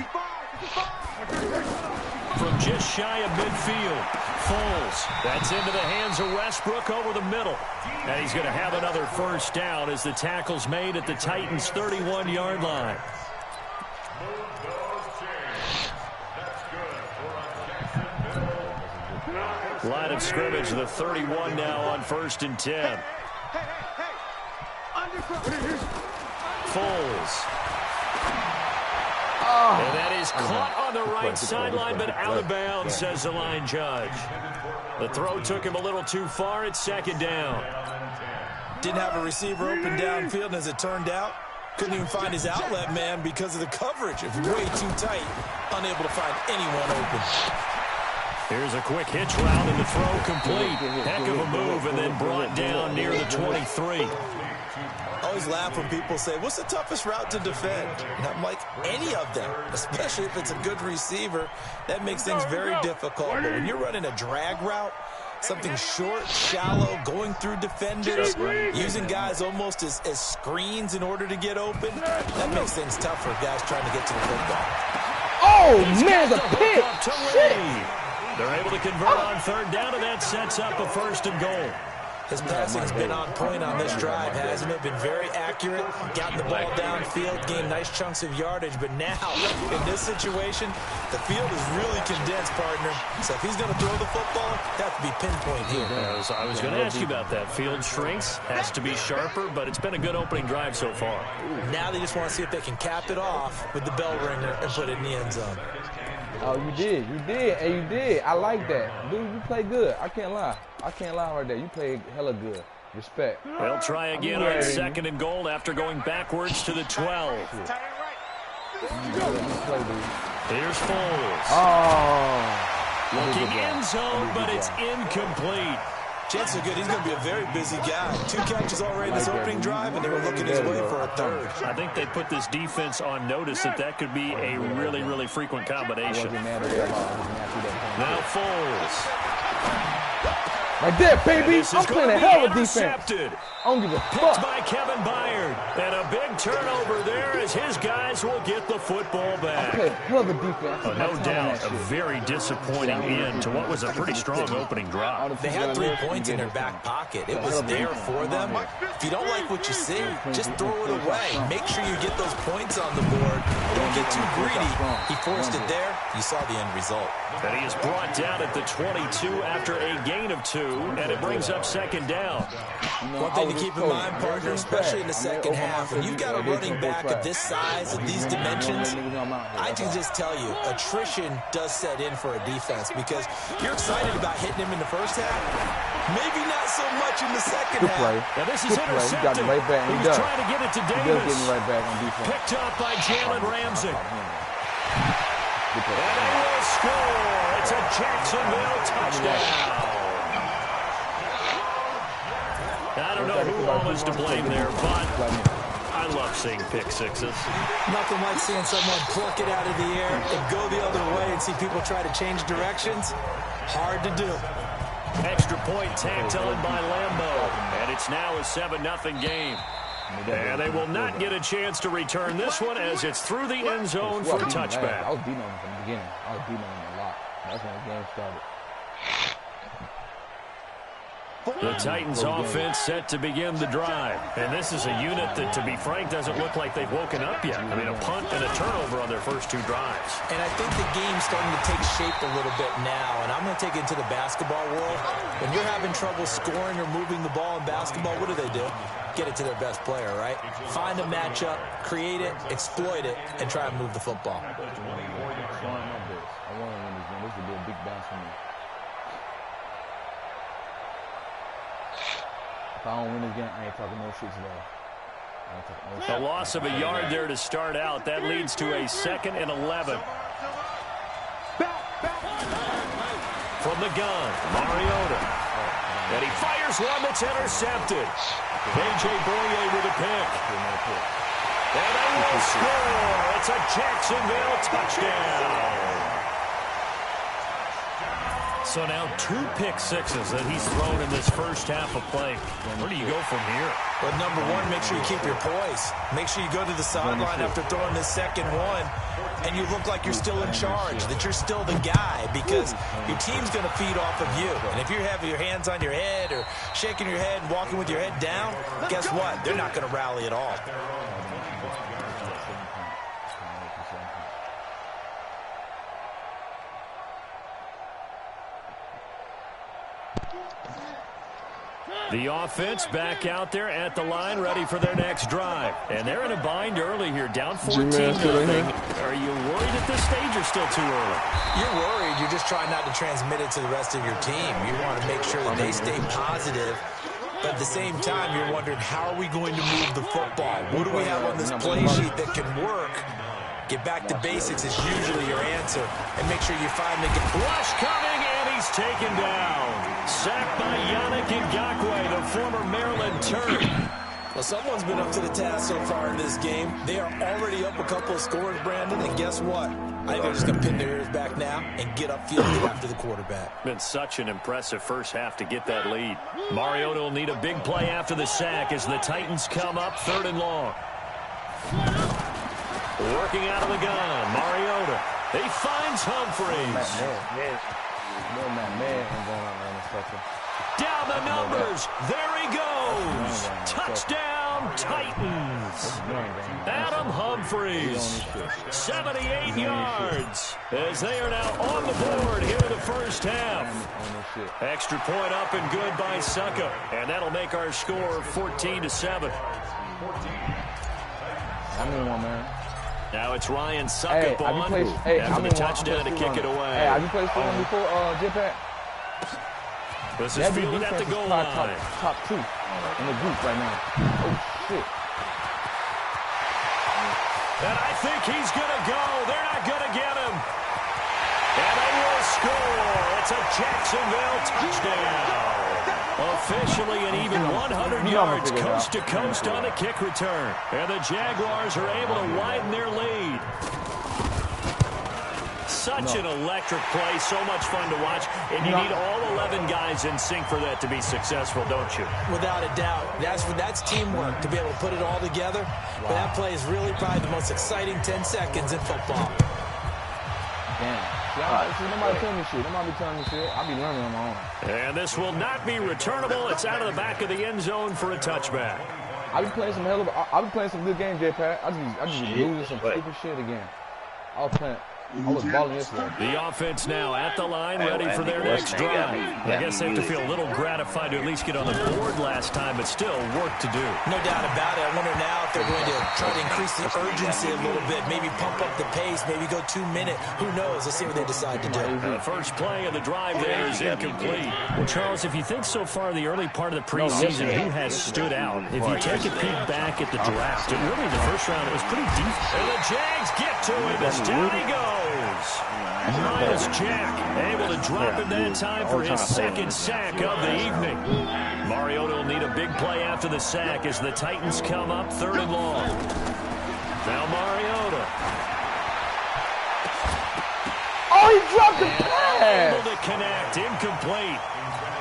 From just shy of midfield, Foles. That's into the hands of Westbrook over the middle. And he's going to have another first down as the tackle's made at the Titans' 31-yard line. Line of scrimmage, the 31 now on 1st and 10. Foles. And that is caught on the right sideline, but out of bounds, says the line judge. The throw took him a little too far. It's second down. Didn't have a receiver open downfield, and as it turned out, couldn't even find his outlet man because of the coverage. It was way too tight, unable to find anyone open. Here's a quick hitch route, and the throw complete. Heck of a move, and then brought down near the 23. I always laugh when people say, what's the toughest route to defend? And I'm like, any of them, especially if it's a good receiver. That makes things very difficult. But when you're running a drag route, something short, shallow, going through defenders, using guys almost as screens in order to get open, that makes things tough for guys trying to get to the football. Oh, man, the pick! They're able to convert on third down, and that sets up a 1st and goal. His passing's been on point on this drive, hasn't it? Been very accurate, gotten the ball downfield, gained nice chunks of yardage. But now, in this situation, the field is really condensed, partner. So if he's going to throw the football, it has to be pinpoint here. I was going to ask you about that. Field shrinks, has to be sharper, but it's been a good opening drive so far. Now they just want to see if they can cap it off with the bell ringer and put it in the end zone. Oh, you did, and you did. I like that. Dude, you play good. I can't lie right there. You played hella good. Respect. They'll try again on 2nd and goal after going backwards to the 12. Here's Foles. Oh. Looking end zone, but it's incomplete. Chances are good. He's going to be a very busy guy. 2 catches already in this opening drive, and they were looking his way for a 3rd. I think they put this defense on notice that could be a really, really frequent combination. Now Foles. Right there, baby. I'm playing a hell of defense. I don't give a fuck. Picked by Kevin Byard. And a big turnover there as his guys will get the football back. I play a hell of a defense. No doubt, a very disappointing end to what was a pretty strong opening drive. They had 3 points in their back pocket. It was there for them. If you don't like what you see, just throw it away. Make sure you get those points on the board. Don't get too greedy. He forced it there. You saw the end result. And he is brought down at the 22 after a gain of 2, and it brings up 2nd down. One thing to keep in mind, partner, especially in the second half, when you've got a running back of this size, of these dimensions, I can just tell you, attrition does set in for a defense because you're excited about hitting him in the first half. Maybe not so much in the second half. Now this is intercepted. He got the right back. He was trying to get it to Davis. He right back on defense. Picked up by Jalen Ramsey. And they will score. It's a Jacksonville touchdown. I don't know who all is to blame there, but I love seeing pick sixes. Nothing like seeing someone pluck it out of the air and go the other way and see people try to change directions. Hard to do. Extra point tacked on by Lambeau. And it's now a 7-0 game. And they will not get a chance to return this one as it's through the end zone for a touchback. I was beating on him from the beginning. I was beating on him a lot. That's when the game started. The Titans offense set to begin the drive. And this is a unit that, to be frank, doesn't look like they've woken up yet. I mean, a punt and a turnover on their first 2 drives. And I think the game's starting to take shape a little bit now. And I'm going to take it into the basketball world. When you're having trouble scoring or moving the ball in basketball, what do? Get it to their best player, right? Find a matchup, create it, exploit it, and try and move the football. I want to win this game. This would be a big bounce for me. If I don't win this game, I ain't talking no shit today. A loss of a yard there to start out. That leads to a 2nd and 11. From the gun, Mariota. And he fires one that's intercepted. A.J. Boye with a pick. And a will score. It's a Jacksonville touchdown. So now 2 pick sixes that he's thrown in this first half of play. Where do you go from here? Well, number one, make sure you keep your poise. Make sure you go to the sideline after throwing this second one, and you look like you're still in charge, that you're still the guy, because your team's going to feed off of you. And if you're having your hands on your head or shaking your head and walking with your head down, guess what? They're not going to rally at all. The offense back out there at the line, ready for their next drive. And they're in a bind early here, down 14-0. Are you worried at this stage or still too early? You're worried. You're just trying not to transmit it to the rest of your team. You want to make sure that they stay positive. But at the same time, you're wondering, how are we going to move the football? What do we have on this play sheet that can work? Get back to basics is usually your answer. And make sure you finally get... Rush coming, and he's taken down. Sacked by Yannick Ngakoue, the former Maryland Terp. Well, someone's been up to the task so far in this game. They are already up a couple of scores, Brandon, and guess what? I think they're just going to pin their ears back now and get upfield after the quarterback. Been such an impressive first half to get that lead. Mariota will need a big play after the sack as the Titans come up 3rd and long. Working out of the gun, Mariota. He finds Humphreys. Down the numbers. There he goes. Touchdown, Titans. Adam Humphreys, 78 yards, as they are now on the board here in the first half. Extra point up and good by Succa, and that'll make our score 14-7. I need one, man. Now it's Ryan Suckup on after the touchdown to kick it away. Hey, have you played for him before, Jetpack? This is fielded at the goal line. Top 2 in the group right now. Oh, shit. And I think he's going to go. They're not going to get him. And they will score. It's a Jacksonville touchdown. Officially an even 100 yards coast to coast on the kick return. And the Jaguars are able to widen their lead. Such an electric play, so much fun to watch. And you need all 11 guys in sync for that to be successful, don't you? Without a doubt. That's teamwork, to be able to put it all together. But that play is really probably the most exciting 10 seconds in football. Damn. Nobody tell me shit. Nobody be telling me shit. I'll be learning on my own. And this will not be returnable. It's out of the back of the end zone for a touchback. I'll be playing some good games, J-Pat. I just be losing some stupid shit again. I was balling yesterday. The offense now at the line, ready for their next drive. I guess they have to feel a little gratified to at least get on the board last time, but still work to do. No doubt about it. I wonder now if they're going to try to increase the urgency a little bit, maybe pump up the pace, maybe go 2 minute. Who knows? Let's see what they decide to do. The first play of the drive there is incomplete. Well, Charles, if you think so far the early part of the preseason, who has stood out? If you take a peek back at the draft, really the first round, it was pretty deep. And the Jags get to him as down he goes. Miles Jack able to drop him that time for his second sack of the evening. Mariota will need a big play after the sack as the Titans come up 3rd and long. Now Mariota. Oh, he dropped the pass. Able to connect, incomplete.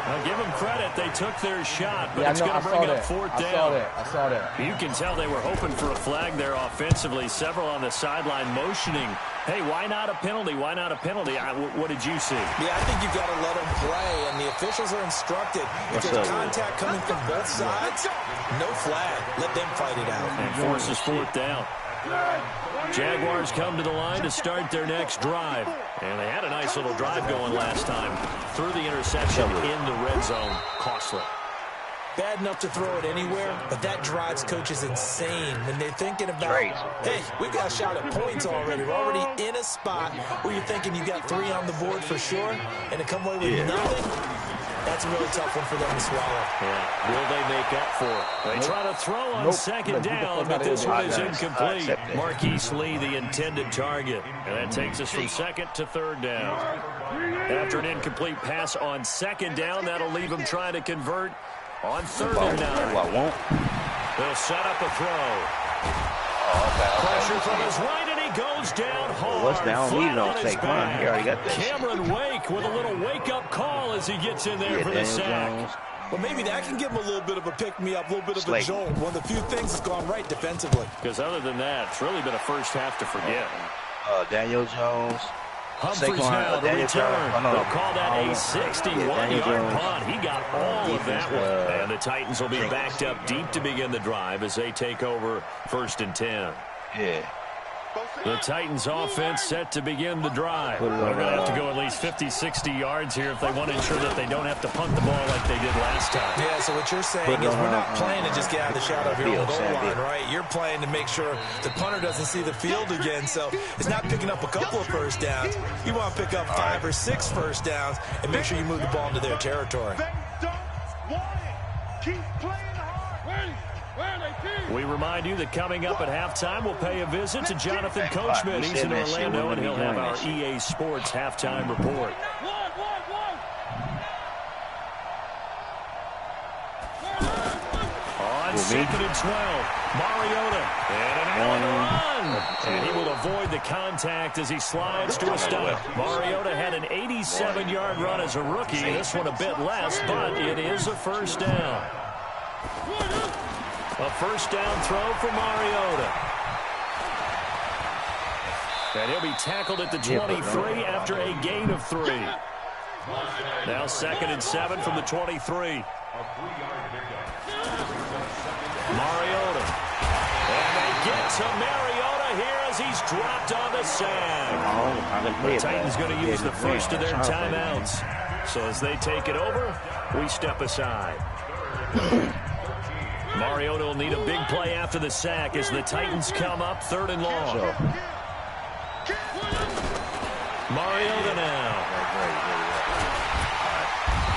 Now give them credit, they took their shot, but it's going to bring up 4th down. I saw that. You can tell they were hoping for a flag there offensively. Several on the sideline motioning. Hey, why not a penalty? Why not a penalty? What did you see? Yeah, I think you've got to let them play, and the officials are instructed. If there's contact coming from both sides, no flag. Let them fight it out. And forces 4th down. Jaguars come to the line to start their next drive. And they had a nice little drive going last time. Threw the interception in the red zone. Costly. Bad enough to throw it anywhere, but that drives coaches insane when they're thinking about, hey, we got a shot at points already. We're already in a spot where you're thinking you got 3 on the board for sure, and to come away with nothing, that's a really tough one for them to swallow. Yeah. Will they make up for it? They try to throw on 2nd down, but this one is incomplete. Marquise Lee, the intended target. And that takes us from 2nd to 3rd down. After an incomplete pass on 2nd down, that'll leave them trying to convert on 3rd and 9. They'll set up a throw. pressure from his right, and he goes down hard. What's down? We don't take. Come on, he already got this. Cameron Wake with a little wake-up call as he gets in there for the sack. Well, maybe that can give him a little bit of a pick-me-up, a little bit of a jolt. One of the few things that's gone right defensively. Because other than that, it's really been a first half to forget. Daniel Jones. Humphries now to return. They'll call that a 61-yard punt. He got all of that one. And the Titans will be backed up deep to begin the drive as they take over 1st and 10. Yeah. The Titans offense set to begin the drive. They're going to have to go at least 50, 60 yards here if they want to ensure that they don't have to punt the ball like they did last time. Yeah, so what you're saying is we're not playing to just get out of the shadow of your own goal line, right? You're playing to make sure the punter doesn't see the field again. So it's not picking up a couple of first downs. You want to pick up 5 or 6 first downs and make sure you move the ball into their territory. They don't want it. Keep playing hard. We remind you that coming up at halftime, we'll pay a visit to Jonathan Coachman. He's in Orlando, and he'll have our EA Sports halftime report. On 2nd and 12, Mariota, and an Allen run. And he will avoid the contact as he slides to a stop. Mariota had an 87-yard run as a rookie. This one a bit less, but it is a first down. A first down throw for Mariota. And he'll be tackled at the 23 after a gain of 3. Now 2nd and 7 from the 23. Mariota. And they get to Mariota here as he's dropped on the sack. The Titans going to use the first of their timeouts. So as they take it over, we step aside. Mariota will need a big play after the sack as the Titans come up 3rd and long. Mariota now.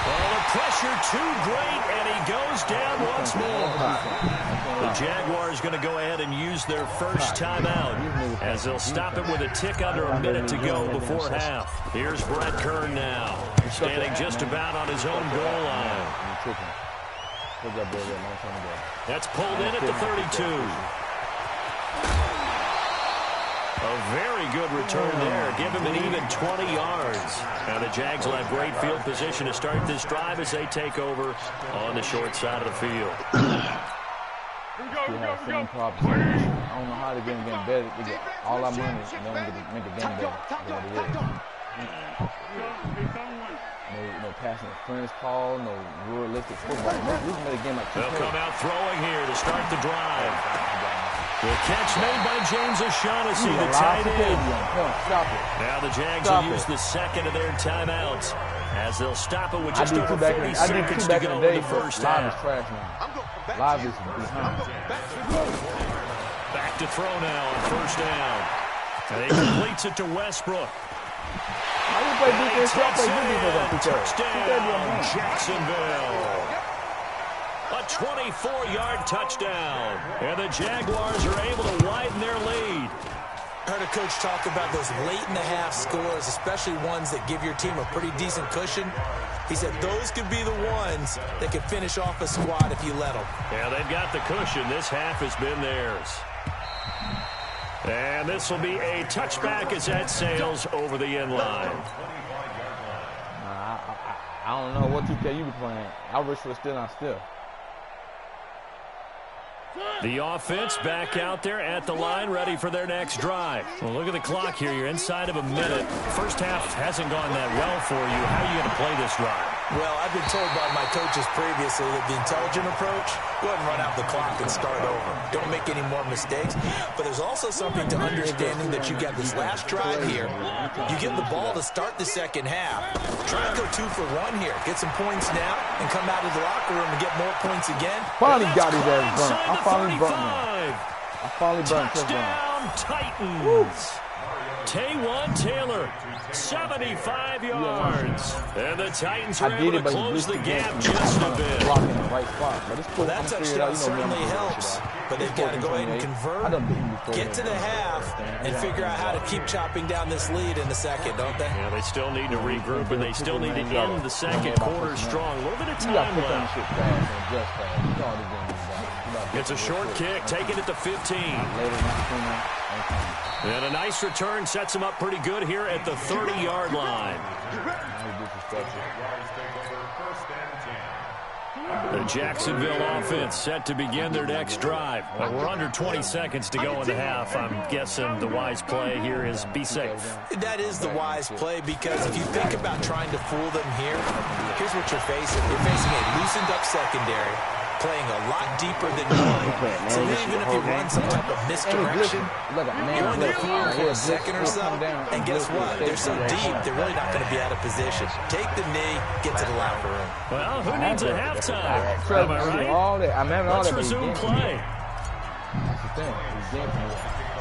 Oh, the pressure too great, and he goes down once more. The Jaguars going to go ahead and use their first timeout as they'll stop it with a tick under a minute to go before half. Here's Brett Kern now, standing just about on his own goal line. That's pulled in at the 32. A very good return there. Give him an even 20 yards. Now the Jags will have great field position to start this drive as they take over on the short side of the field. We have same problems. I don't know how they're getting better. We get all our money and they don't get to make the game better than what it is. No passing interference call, no realistic football. We can make a game like they'll come out throwing here to start the drive. The catch made by James O'Shaughnessy, the tight end. Now the Jags will use the second of their timeouts as they'll stop it with just over 40 seconds to go in the first half. Live is trash now. Live is behind. Back to throw now on first down. And he completes it to Westbrook. How do you play defense? Touchdown, Jacksonville. A 24-yard touchdown. And the Jaguars are able to widen their lead. I heard a coach talk about those late-in-the-half scores, especially ones that give your team a pretty decent cushion. He said those could be the ones that could finish off a squad if you let them. Yeah, they've got the cushion. This half has been theirs. And this will be a touchback as that sails over the end line. I don't know what 2K you be playing. I wish it was still on still. The offense back out there at the line, ready for their next drive. Well, look at the clock here. You're inside of a minute. First half hasn't gone that well for you. How are you going to play this drive? Well, I've been told by my coaches previously that the intelligent approach, go ahead and run out the clock and start over. Don't make any more mistakes. But there's also something to understanding that you got this last drive here. You get the ball to start the second half. Try and go 2 for 1 here. Get some points now and come out of the locker room and get more points again. Finally got his ass burnt. I finally burnt him. I finally burnt him. Touchdown, Titans. Taywan Taylor, 75 yards. And the Titans are able to close the gap just a bit. Blocking the right spot. But it's cool. Well, that touchdown certainly helps. But they've got to go ahead and convert, get to the half, and figure out how to keep chopping down this lead in the second, don't they? Yeah, they still need to regroup, and they still need to end the second quarter strong. A little bit of time left. It's a short kick, taking it to 15. And a nice return sets him up pretty good here at the 30-yard line. The Jacksonville offense set to begin their next drive. Well, we're under 20 seconds to go in the half. I'm guessing the wise play here is be safe. That is the wise play, because if you think about trying to fool them here, here's what you're facing. You're facing a loosened-up secondary, playing a lot deeper than one. So even if you run some type of misdirection, you're only going for a second or so. And guess what? They're so deep, they're really not going to be out of position. Take the knee, get to the locker room. Well, who needs a halftime? Am I right? Let's resume play.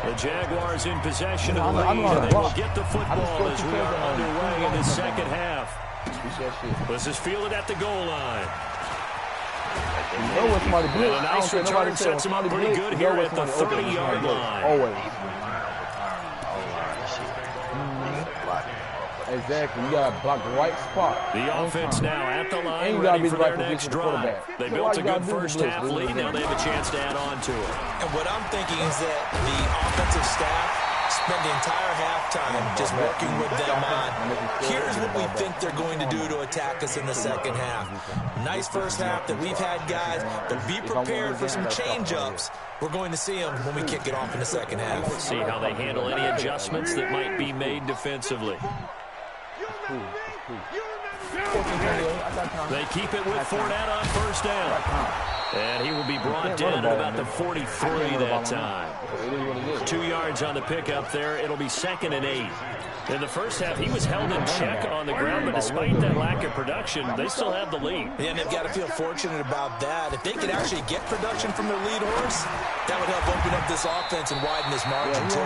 The Jaguars in possession of the lead, and they will get the football as we are underway in the second half. This is fielded at the goal line. And a nice return sets him up pretty good here at the 30-yard line. Always. Exactly. You got to block the right spot. The offense now at the line, ready for their next drive. They built a good first-half lead. Now they have a chance to add on to it. And what I'm thinking is that the offensive staff spend the entire halftime just working with them on, here's what we think they're going to do to attack us in the second half. Nice first half that we've had, guys, but be prepared for some change-ups. We're going to see them when we kick it off in the second half. See how they handle any adjustments that might be made defensively. They keep it with Fournette on first down. And he will be brought down at about the 43 that time. 2 yards on the pickup there. It'll be 2nd and 8. In the first half, he was held in check on the ground, but despite that lack of production, they still have the lead. Yeah, and they've got to feel fortunate about that. If they could actually get production from their lead horse, that would help open up this offense and widen this margin, too.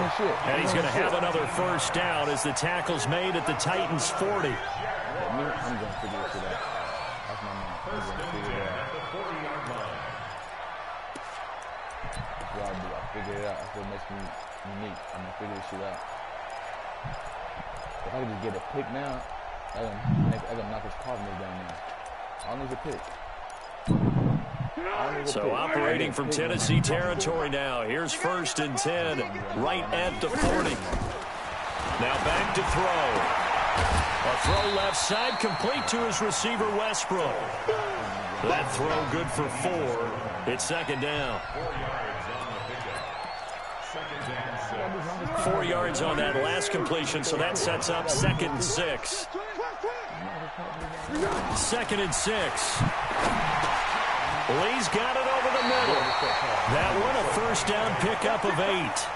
And he's going to have another first down as the tackle's made at the Titans' 40. I'm going to figure this out. That's my man. I'm going to figure it out. That's what I do. I figure it out. That's what makes me unique. I'm going to figure this shit out. If I can just get a pick now, I can knock his Cardinals down now. I don't need a pick. So operating from Tennessee territory now. Here's 1st and 10, right at the 40. Now back to throw. A throw left side, complete to his receiver, Westbrook. That throw good for 4. It's 2nd down. 4 yards on that last completion, so that sets up 2nd and 6. 2nd and 6. Lee's got it over the middle. That one a first down pickup of 8.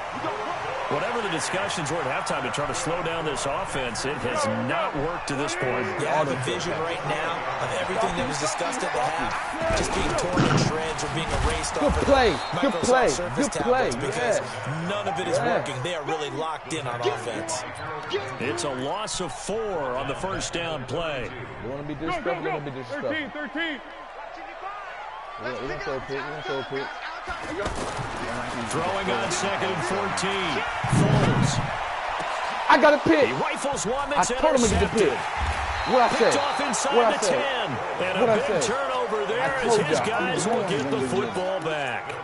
Whatever the discussions were at halftime to try to slow down this offense, it has not worked to this point. Yeah, I have a vision right now of everything that was discussed at the half just being torn to shreds or being erased off of Microsoft Surface tablets because none of it is working. They are really locked in on offense. It's a loss of 4 on the first down play. You want to be disrespectful? You want to be disrespectful. 13. We're going to show a pick. Throwing on 2nd and 14. Foles. I got a pick. He rifles one that's I told him to get the pick. What I said? Picked off inside the 10. And a big turnover there as his guys will get the football back.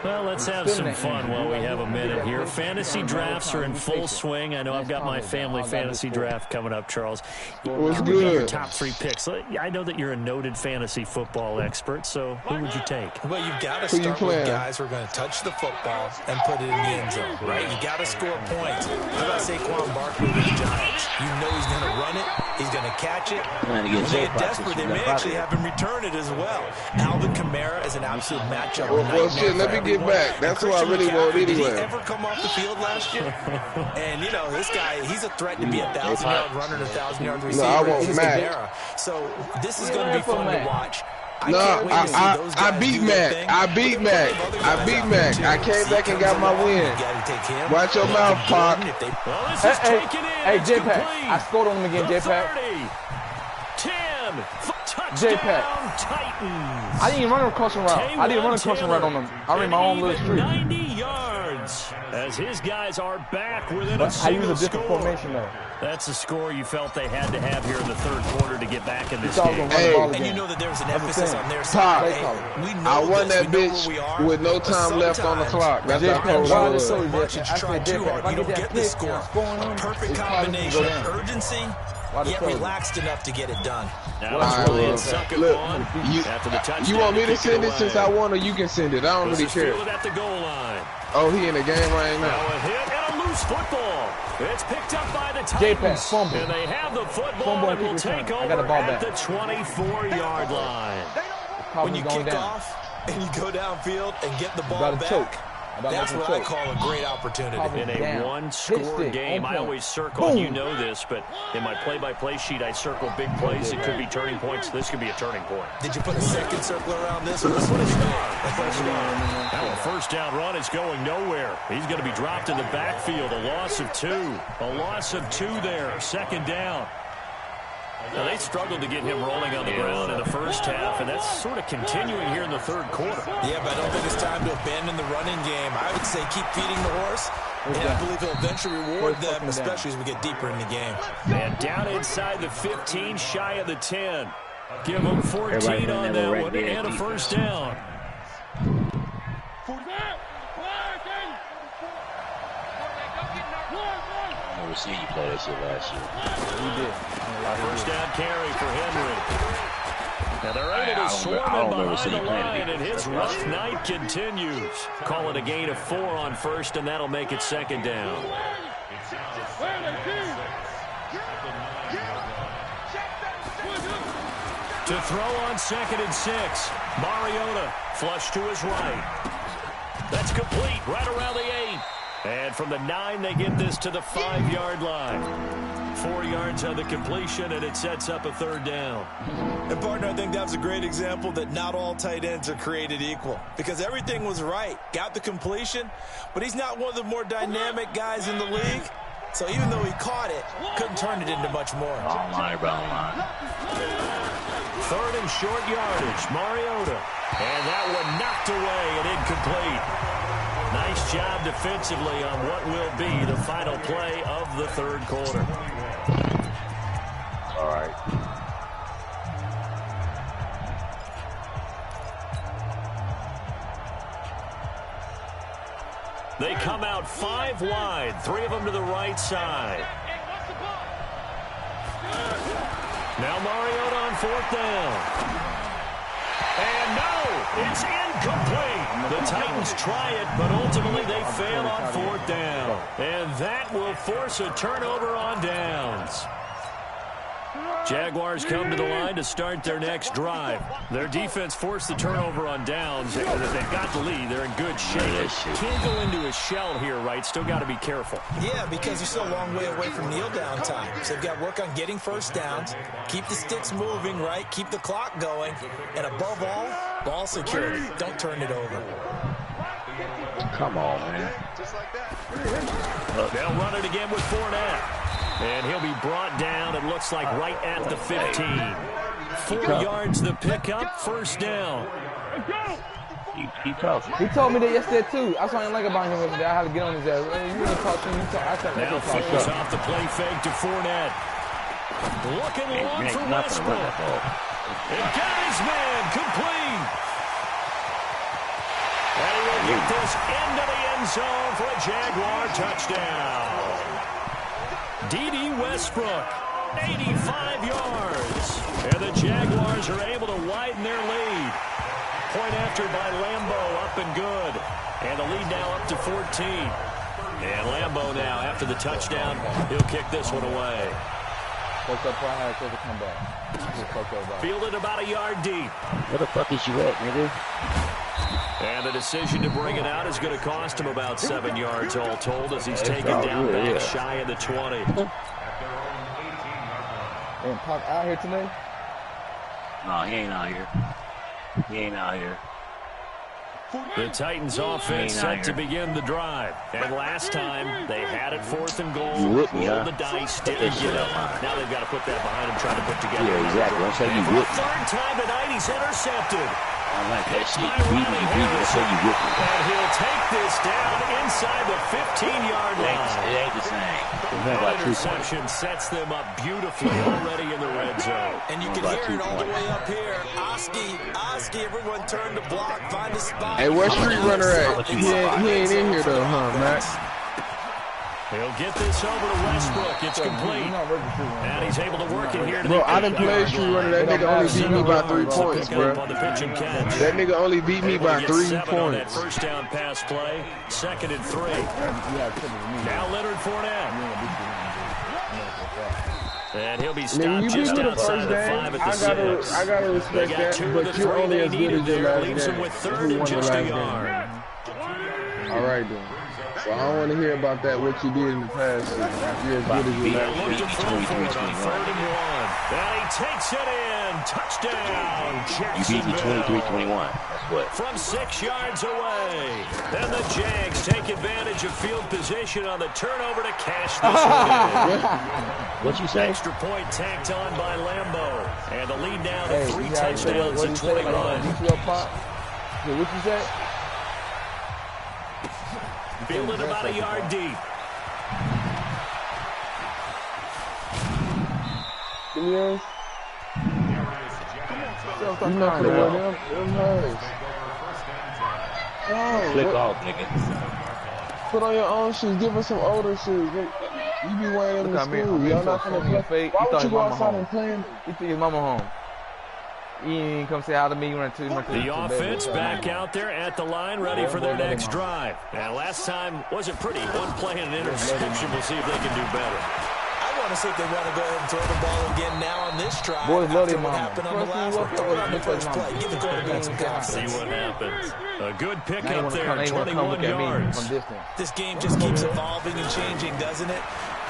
Well, let's have some fun while we have a minute here. Fantasy drafts are in full swing. I know I've got my family fantasy draft coming up, Charles. What's Give me your good? top 3 picks. I know that you're a noted fantasy football expert, so who would you take? Well, you've got to start with guys who are going to touch the football and put it in the end zone, right? You got to score points. How about Saquon Barkley with the Giants? You know he's going to run it. He's going to catch it. When they get desperate, they may actually have him return it as well. Alvin Kamara is an absolute matchup. Well, shit, let me get back. That's what I really want anyway. Did he ever come off the field last year? And, you know, this guy, he's a threat to be a 1,000-yard runner and a 1,000-yard receiver. No, I want Mac. So this is going to be fun to watch. No, I beat Mac. I beat Mac. I came back and got my win. Watch your mouth, Pop. Hey, J-Pack. I scored on him again, J-Pack. 10. J-Pack. Titans. I didn't even run a crossing route. I didn't run a crossing route on them. I ran my own little street. 90 yards. yards as his guys are back within a single score. Formation, though. That's the score you felt they had to have here in the third quarter to get back in this game. And you know that there's an emphasis on their side. I won that bitch with no time left on the clock. That's how cold I was. So much that you try too hard, you don't get this score. A perfect combination of urgency, yet relaxed enough to get it done. Now it's really in second one after the touchdown. You want me to send it since I won, or you can send it? I don't really care. At the goal line. Oh, he in the game right now. Now a hit and a loose football. It's picked up by the Titans. And they have the football and will take over at the 24-yard line. When you kick off and you go downfield and get the ball back, that's what I call a great opportunity. In a one-score game, I always circle, and you know this, but in my play-by-play sheet, I circle big plays. It could be turning points. This could be a turning point. Did you put a second circle around this? Or put a star. Now a first down run is going nowhere. He's going to be dropped in the backfield. A loss of 2. A loss of 2 there. Second down. Now, they struggled to get him rolling on the ground in the first half, and that's sort of continuing here in the third quarter. Yeah, but I don't think it's time to abandon the running game. I would say keep feeding the horse, and I believe he'll eventually reward them, especially as we get deeper in the game. And down inside the 15, shy of the 10. Give them 14 on that one, and a first down. I never seen you play that shit last year. We did. First down carry for Henry. Now they're able to swarm him behind the line, and his rough night continues. Call it a gain of 4 on first, and that'll make it second down. To throw on 2nd and 6. Mariota flush to his right. That's complete right around the 8. And from the 9, they get this to the 5-yard line. 4 yards on the completion, and it sets up a third down. And, partner, I think that's a great example that not all tight ends are created equal. Because everything was right. Got the completion, but he's not one of the more dynamic guys in the league. So even though he caught it, couldn't turn it into much more. Wrong line. 3rd and short yardage, Mariota. And that one knocked away and incomplete. Nice job defensively on what will be the final play of the third quarter. All right. They come out 5 wide, 3 of them to the right side. Now Mariota on 4th down. And no, it's incomplete. The Titans try it, but ultimately they fail on 4th down. And that will force a turnover on downs. Jaguars come to the line to start their next drive. Their defense forced the turnover on downs. They've got the lead. They're in good shape. Can't go into a shell here, right? Still got to be careful. Yeah, because you're still a long way away from kneel down time. So they've got to work on getting first downs, keep the sticks moving, right? Keep the clock going. And above all, ball security. Don't turn it over. Come on, man. They'll run it again with Fournette. And he'll be brought down, it looks like, right at the 15. 4 yards the pickup, first down. He tough. He told me that yesterday, too. That's what I didn't like about him yesterday. I had to get on his ass. You didn't talk to him. Now Foles off the play fake to Fournette. Looking long for Westbrook. And got his man complete. And he will get this into the end zone for a Jaguar touchdown. D.D. Westbrook, 85 yards. And the Jaguars are able to widen their lead. Point after by Lambeau, up and good. And the lead now up to 14. And Lambeau now, after the touchdown, he'll kick this one away. Fielded about a yard deep. Where the fuck is you at, nigga? And the decision to bring it out is going to cost him about 7 yards all told as he's taken down back shy of the 20. And Pac out here today? No, he ain't out here. He ain't out here. The Titans offense set to begin the drive. And last time, they had it 4th and goal. Rolled the dice, didn't get it. Now they've got to put that behind him, trying to put together. Yeah, exactly. And for the 3rd time tonight, he's intercepted. I like that shit. You beat me. That's how you whip me. And he'll take this down inside the 15-yard line. It ain't the same. That interception sets them up beautifully already in the red zone. And you can hear it all the way up here. Oski, everyone turn the block, find a spot. Hey, where's Street Runner at? He ain't in here though, huh, Matt? He'll get this over to Westbrook. It's complete. And he's able to work it here. Bro, I done played Street Runner. That nigga only beat me by 3 points, bro. That nigga only beat me by 3 points. First down pass play. 2nd and 3. Now Leonard Fournette. And he'll be stopped just outside the 5 at the 6. I gotta respect that, but you're only as good as your last leaves him with 3rd and just a yard. All right, then. So I don't want to hear about that, what you did in the past. You're as good as your last year. 3rd and 1. And he takes it in. Touchdown. You beat me 23-21. That's what. From 6 yards away. And the Jags take advantage of field position on the turnover to cash this one in. What'd you say? Extra point tacked on by Lambeau. And the lead now to 3 touchdowns and 20 runs. What you say? Fielded about a yard deep. Yes. You're not gonna win them hurts. Click off, nigga. Put on your own shoes. Give us some older shoes. You be wearing them in school. Y'all not gonna play. Why would you go outside and play them? He took his mama home. He didn't come say hi to me. He went to the offense back out there at the line, ready for their next drive. Now, last time wasn't pretty. One play and an interception. We'll see if they can do better. I want to see if they want to go ahead and throw the ball again now on this drive. Boys love their what mama. happened on the last one. Throw it on the first play. Give the quarterback some confidence. See what happens. A good pickup there, 21 yards. This game just keeps evolving and changing, doesn't it?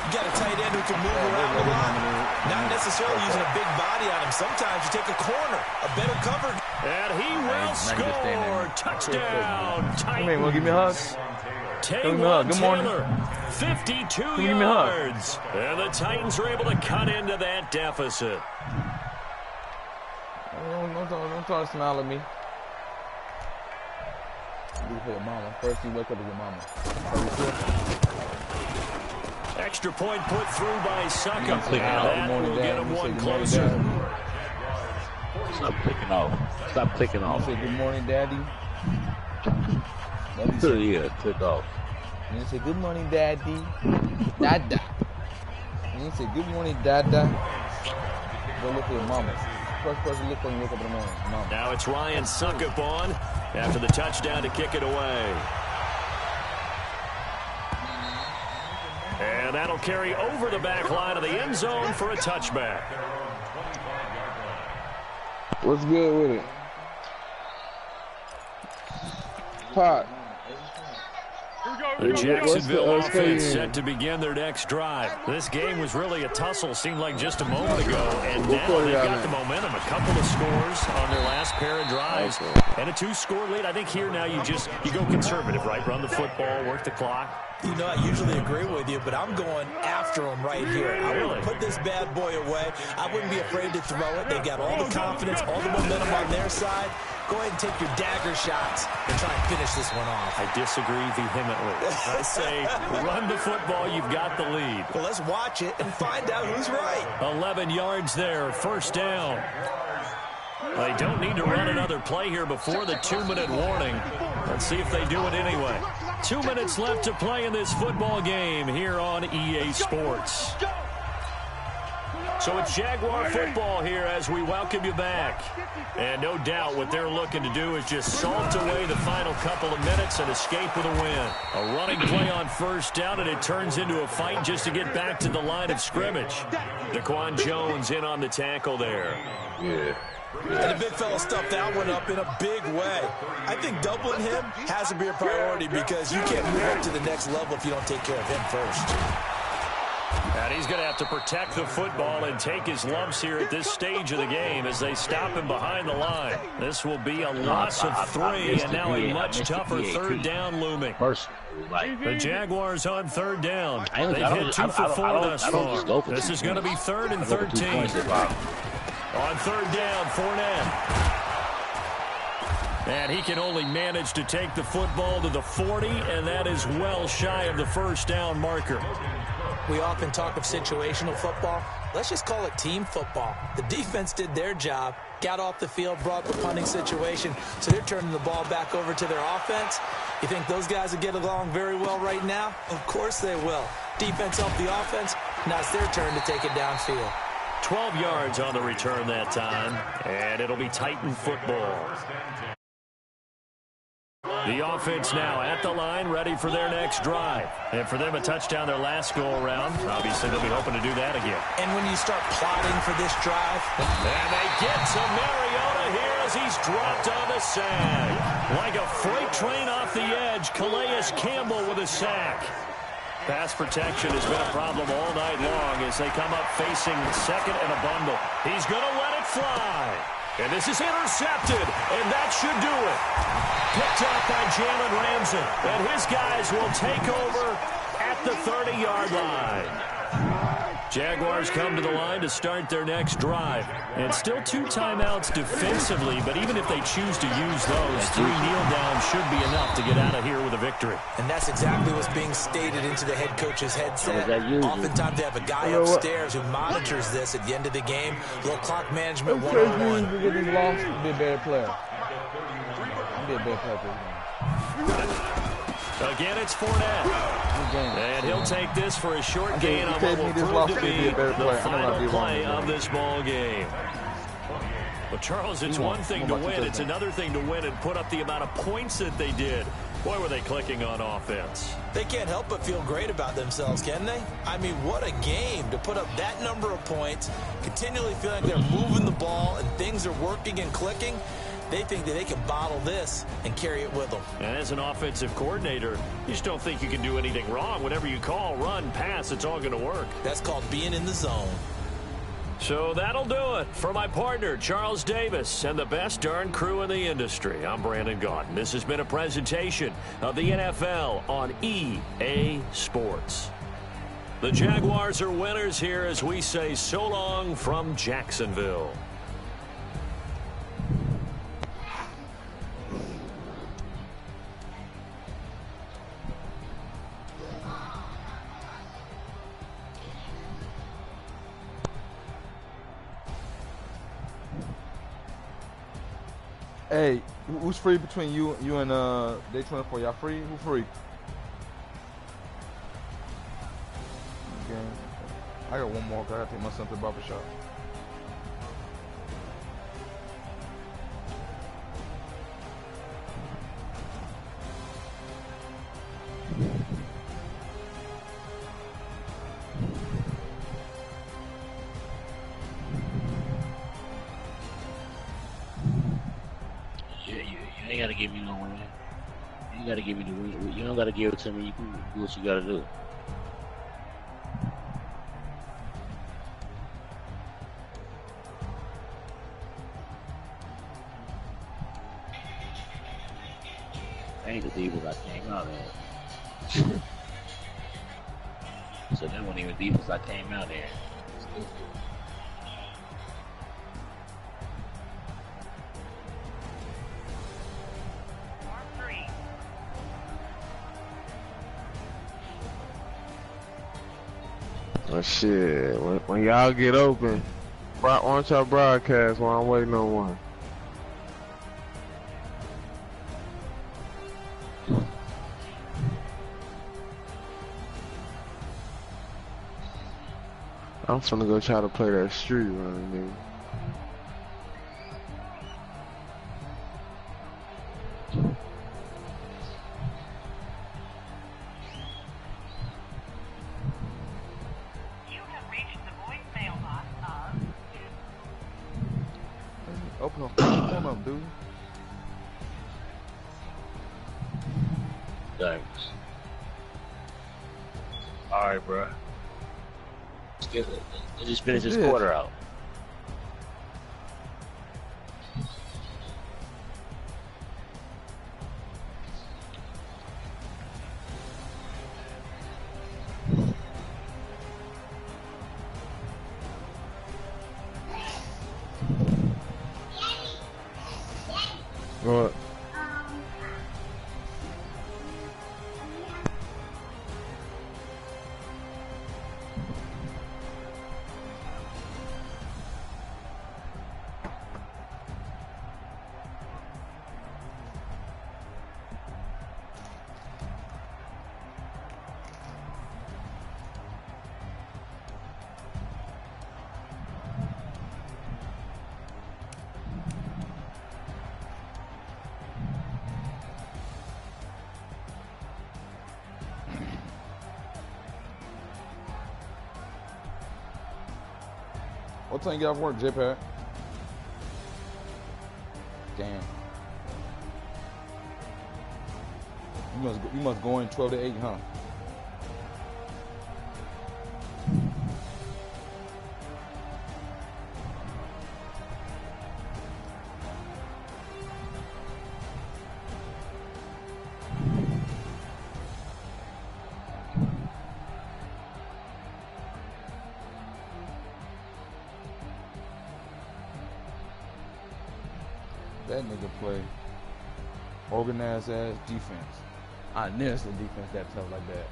You got a tight end who can move around a lot. Not necessarily using a big body on him. Sometimes you take a corner, a better covered. And he will score. Touchdown. Come here, want to give me a hug? Taylor Good morning. 52 yards. And the Titans are able to cut into that deficit. Don't try to smile at me. Do for your mama. First you wake up with your mama. Extra point put through by Suckup. That will get him one closer. Stop clicking off. Stop clicking off. Say good morning, Daddy. Yeah, click off. You say good morning, Daddy. Dada. You say good morning, Dada. Go look for your mama. First person look for you, look up at the mama. Now it's Ryan Suckup on after the touchdown to kick it away. And that'll carry over the back line of the end zone for a touchback. What's good with it? Pot. The Jacksonville offense set to begin their next drive. This game was really a tussle, seemed like just a moment ago, and now they've got the momentum. A couple of scores on their last pair of drives, and a 2-score lead. I think here now you go conservative, right? Run the football, work the clock. You know, I usually agree with you, but I'm going after him right here. I want to put this bad boy away. I wouldn't be afraid to throw it. They've got all the confidence, all the momentum on their side. Go ahead and take your dagger shots and try and finish this one off. I disagree vehemently. I say run the football. You've got the lead. Well, let's watch it and find out who's right. 11 yards there, first down. They don't need to run another play here before the 2-minute warning. Let's see if they do it anyway. 2 minutes left to play in this football game here on EA Sports. So it's Jaguar football here as we welcome you back. And no doubt what they're looking to do is just salt away the final couple of minutes and escape with a win. A running play on first down, and it turns into a fight just to get back to the line of scrimmage. Daquan Jones in on the tackle there. Yeah. And the big fella stuffed that one up in a big way. I think doubling him has to be a priority because you can't move up to the next level if you don't take care of him first. And he's going to have to protect the football and take his lumps here at this stage of the game as they stop him behind the line. This will be a loss of 3, and now a much tougher third down looming. The Jaguars on third down. They've hit 2 for 4 thus far. This is going to be 3rd and 13. On third down, Fournette. And he can only manage to take the football to the 40, and that is well shy of the first down marker. We often talk of situational football. Let's just call it team football. The defense did their job, got off the field, brought the punting situation, so they're turning the ball back over to their offense. You think those guys will get along very well right now? Of course they will. Defense helped the offense. Now it's their turn to take it downfield. 12 yards on the return that time, and it'll be Titan football. The offense now at the line, ready for their next drive. And for them, a touchdown their last go-around. Obviously, they'll be hoping to do that again. And when you start plotting for this drive. And they get to Mariota here as he's dropped on the sag. Like a freight train off the edge, Calais Campbell with a sack. Pass protection has been a problem all night long as they come up facing second and a bundle. He's going to let it fly. And this is intercepted, and that should do it. Picked up by Jalen Ramsey, and his guys will take over at the 30-yard line. Jaguars come to the line to start their next drive. And still 2 timeouts defensively, but even if they choose to use those, 3 kneel downs should be enough to get out of here with a victory. And that's exactly what's being stated into the head coach's headset. Oftentimes they have a guy upstairs who monitors this at the end of the game. Little clock management 101. Be a better player. Be a better player. Again, it's Fournette. And he'll take this for a short gain on what will prove to be the final play of this ball game. Well, Charles, it's one thing to win. It's another thing to win and put up the amount of points that they did. Boy, were they clicking on offense. They can't help but feel great about themselves, can they? I mean, what a game to put up that number of points, continually feeling like they're moving the ball and things are working and clicking. They think that they can bottle this and carry it with them. And as an offensive coordinator, you just don't think you can do anything wrong. Whatever you call, run, pass, it's all going to work. That's called being in the zone. So that'll do it for my partner, Charles Davis, and the best darn crew in the industry. I'm Brandon Gaudin. This has been a presentation of the NFL on EA Sports. The Jaguars are winners here as we say so long from Jacksonville. Hey, who's free between you and Day 24? Y'all free? Who free? Okay. I got one more. I gotta take my son to the barber shop. You ain't gotta give me no win. You gotta give me the win. You don't gotta give it to me. You can do what you gotta do. That ain't the defense I came out in. So that wasn't even defense I came out in. Oh shit, when y'all get open, why don't y'all broadcast while I'm waiting on one? I'm finna go try to play that street run, nigga. Open up, dude. Thanks. Alright, bro. Let's just finish this quarter out. What? What time you get off work, J-Pad? Damn. You must go in 12 to 8, huh? That nigga play organized ass defense. I never seen defense that tough like that.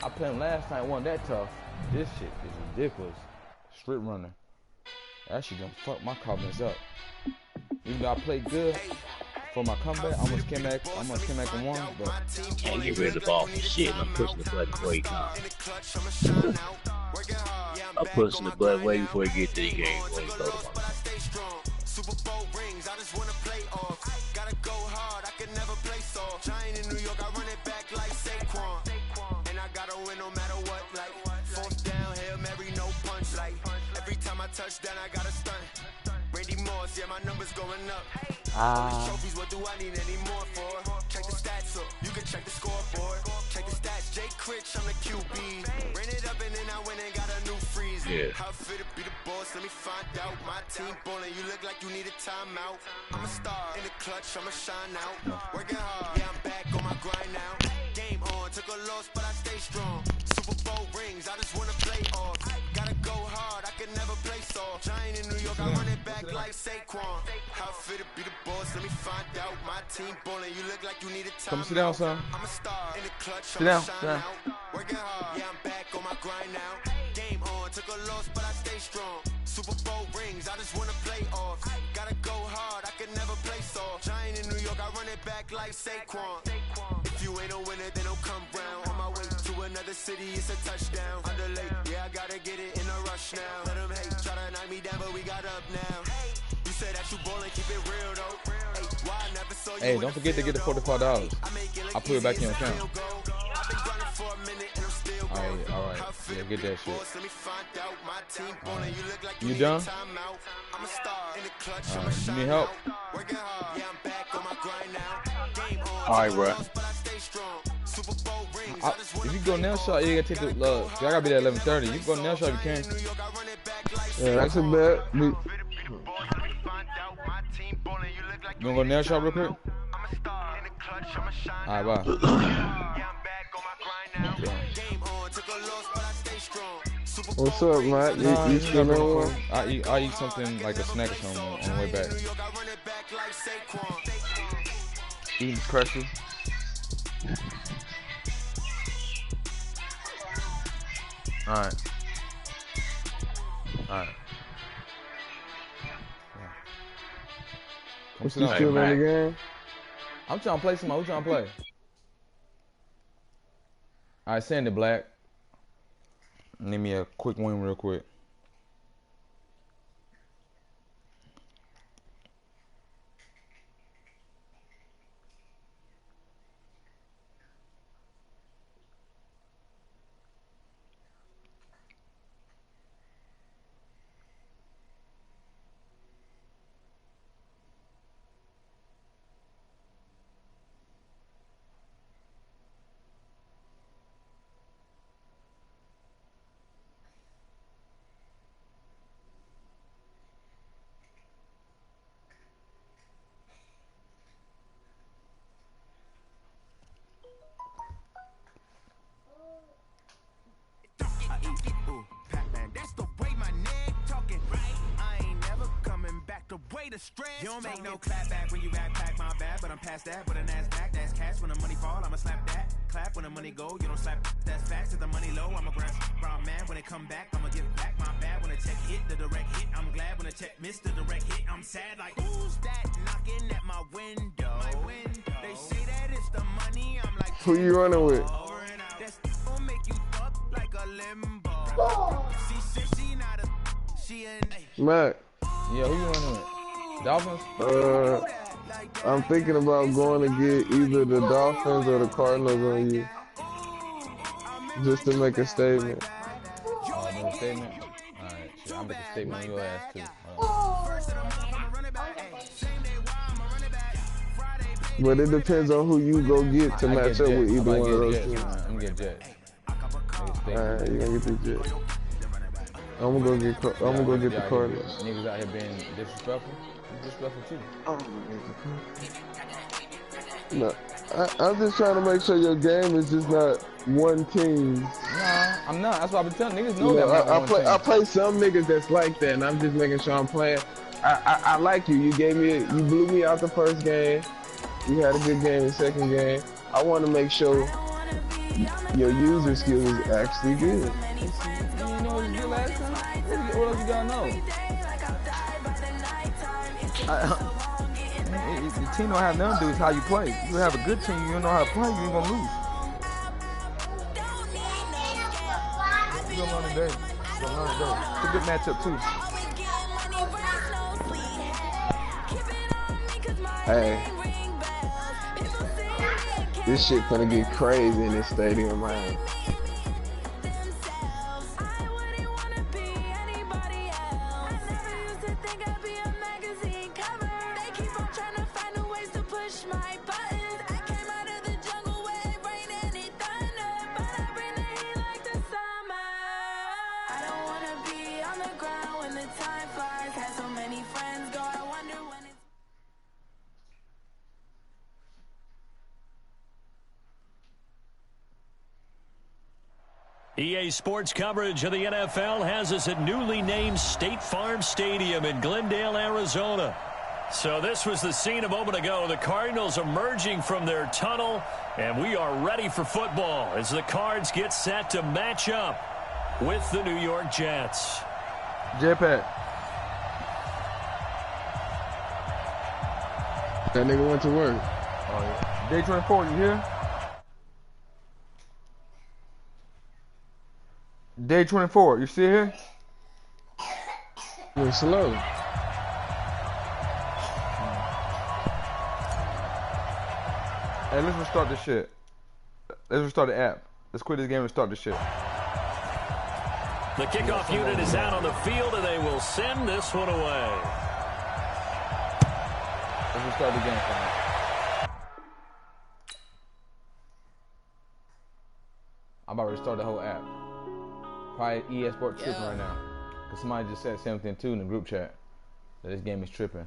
I played him last time, wasn't that tough. This shit is ridiculous. Strip runner. That shit gonna fuck my confidence up. Even though I played good for my comeback, I almost came back and won, but can't get rid of the ball for shit. I'm pushing the button before he comes. I'm pushing the button way before he gets to the game. Super Bowl rings, I just wanna play off. Gotta go hard, I can never play soft. Giant in New York, I run it back like Saquon. And I gotta win no matter what, like fourth down, Hail Mary, no punch. Like every time I touch down, I gotta stunt. Randy Moss, yeah, my numbers going up. All these trophies, what do I need any more for? Check the stats up, you can check the scoreboard. Check the stats, Jake Critch, I'm the QB. Ran it up and then I went and got a new freeze. Yeah. How fit to be the boss, let me find out. My team ballin', you look like you need a timeout. I'm a star in the clutch, I'ma shine out. Working hard, yeah, I'm back on my grind now. Game on, took a loss, but I stay strong. Super Bowl rings, I just wanna play off. Gotta go hard, I can never play soft. Giant in New York, I run it back like Saquon. How fit to be the boss, let me find out. My team ballin', you look like you need a timeout. come sit down, son. I'm a star in the clutch, Sit down, I'ma sit shine down. out. Working hard, yeah, I'm back on my grind now. Game on, took a loss, but I stay strong. Super Bowl rings, I just wanna play off. Gotta go hard, I can never play soft. Giant in New York, I run it back like Saquon. If you ain't a winner, then don't come round. On my way to another city, it's a touchdown. Underlay, yeah, I gotta get it in a rush now. Let them hate, try to knock me down, but we got up now. You say that you ballin', keep it real though. Hey, why I never saw you. Hey, don't forget to get the $45. I put it back in your account. I've been grinding for a minute and I'm still going. All right. Yeah, get that shit. Let me find out my team ballin', you look like You need done? a timeout. I'm a star in the clutch, All I'ma right. You shine need help? out. Working hard, yeah, I'm back on my grind now. Game on, All right, bro. but I stay strong. Super Bowl rings, If you go nail shot, you gotta take the I gotta be there at 11:30. You can go nail shot if you can. Yeah, that's a bet. You wanna go nail shot real quick? Alright, bye. What's up, Matt? You still on one? I eat something like a snack or something on the way back. Eating pressure. Alright. What's you still in the game? I'm trying to play somebody. Who trying to play? Alright, send it, Black. Give me a quick win real quick. You don't make no clap back when you backpack, my bad, but I'm past that. With a NASDAQ, that's cash. When the money fall, I'ma slap that. Clap when the money go, you don't slap. That's facts. If the money low, I'm a brown man. When it come back, I'ma give back my bad. When the check hit, the direct hit, I'm glad. When the check missed, the direct hit, I'm sad. Like, who's that knocking at my window? They say that it's the money, I'm like, who you running with? That's gonna make you fuck like a limbo. She said she not a, she ain't. Matt. Yeah, who you running with? Dolphins? I'm thinking about going to get either the Dolphins or the Cardinals on you. Just to make a statement. Oh, no statement? Alright, I'll make a statement on your ass too. But it depends on who you go get to match up with either one of those two. I'm gonna get Jets. Alright, you gonna get the Jets. I'm gonna go get the Cardinals. Niggas out here being disrespectful. I'm disrespectful too. No, I'm just trying to make sure your game is just not one team. Nah, I'm not. That's why I've been telling niggas know that. I play some niggas that's like that, and I'm just making sure I'm playing. I like you. You blew me out the first game. You had a good game in the second game. I want to make sure your user skill is actually good. You know what you did last time? What else you gotta know? The team don't have nothing to do with how you play. You have a good team, you don't know how to play, you ain't gonna lose. You're gonna learn today. It's a good matchup too. Hey, this shit gonna get crazy in this stadium, man. EA Sports coverage of the NFL has us at newly named State Farm Stadium in Glendale, Arizona. So this was the scene a moment ago. The Cardinals emerging from their tunnel, and we are ready for football as the Cards get set to match up with the New York Jets. J-Pat. That nigga went to work. Oh, yeah. Day 24, you here? Day 24, you still here? You're slow. Hey, let's restart this shit. Let's restart the app. Let's quit this game and start this shit. The kickoff unit is out on the field, and they will send this one away. Let's restart the game, fam. I'm about to restart the whole app. Probably EA Sports tripping right now. Because somebody just said something too in the group chat that this game is tripping.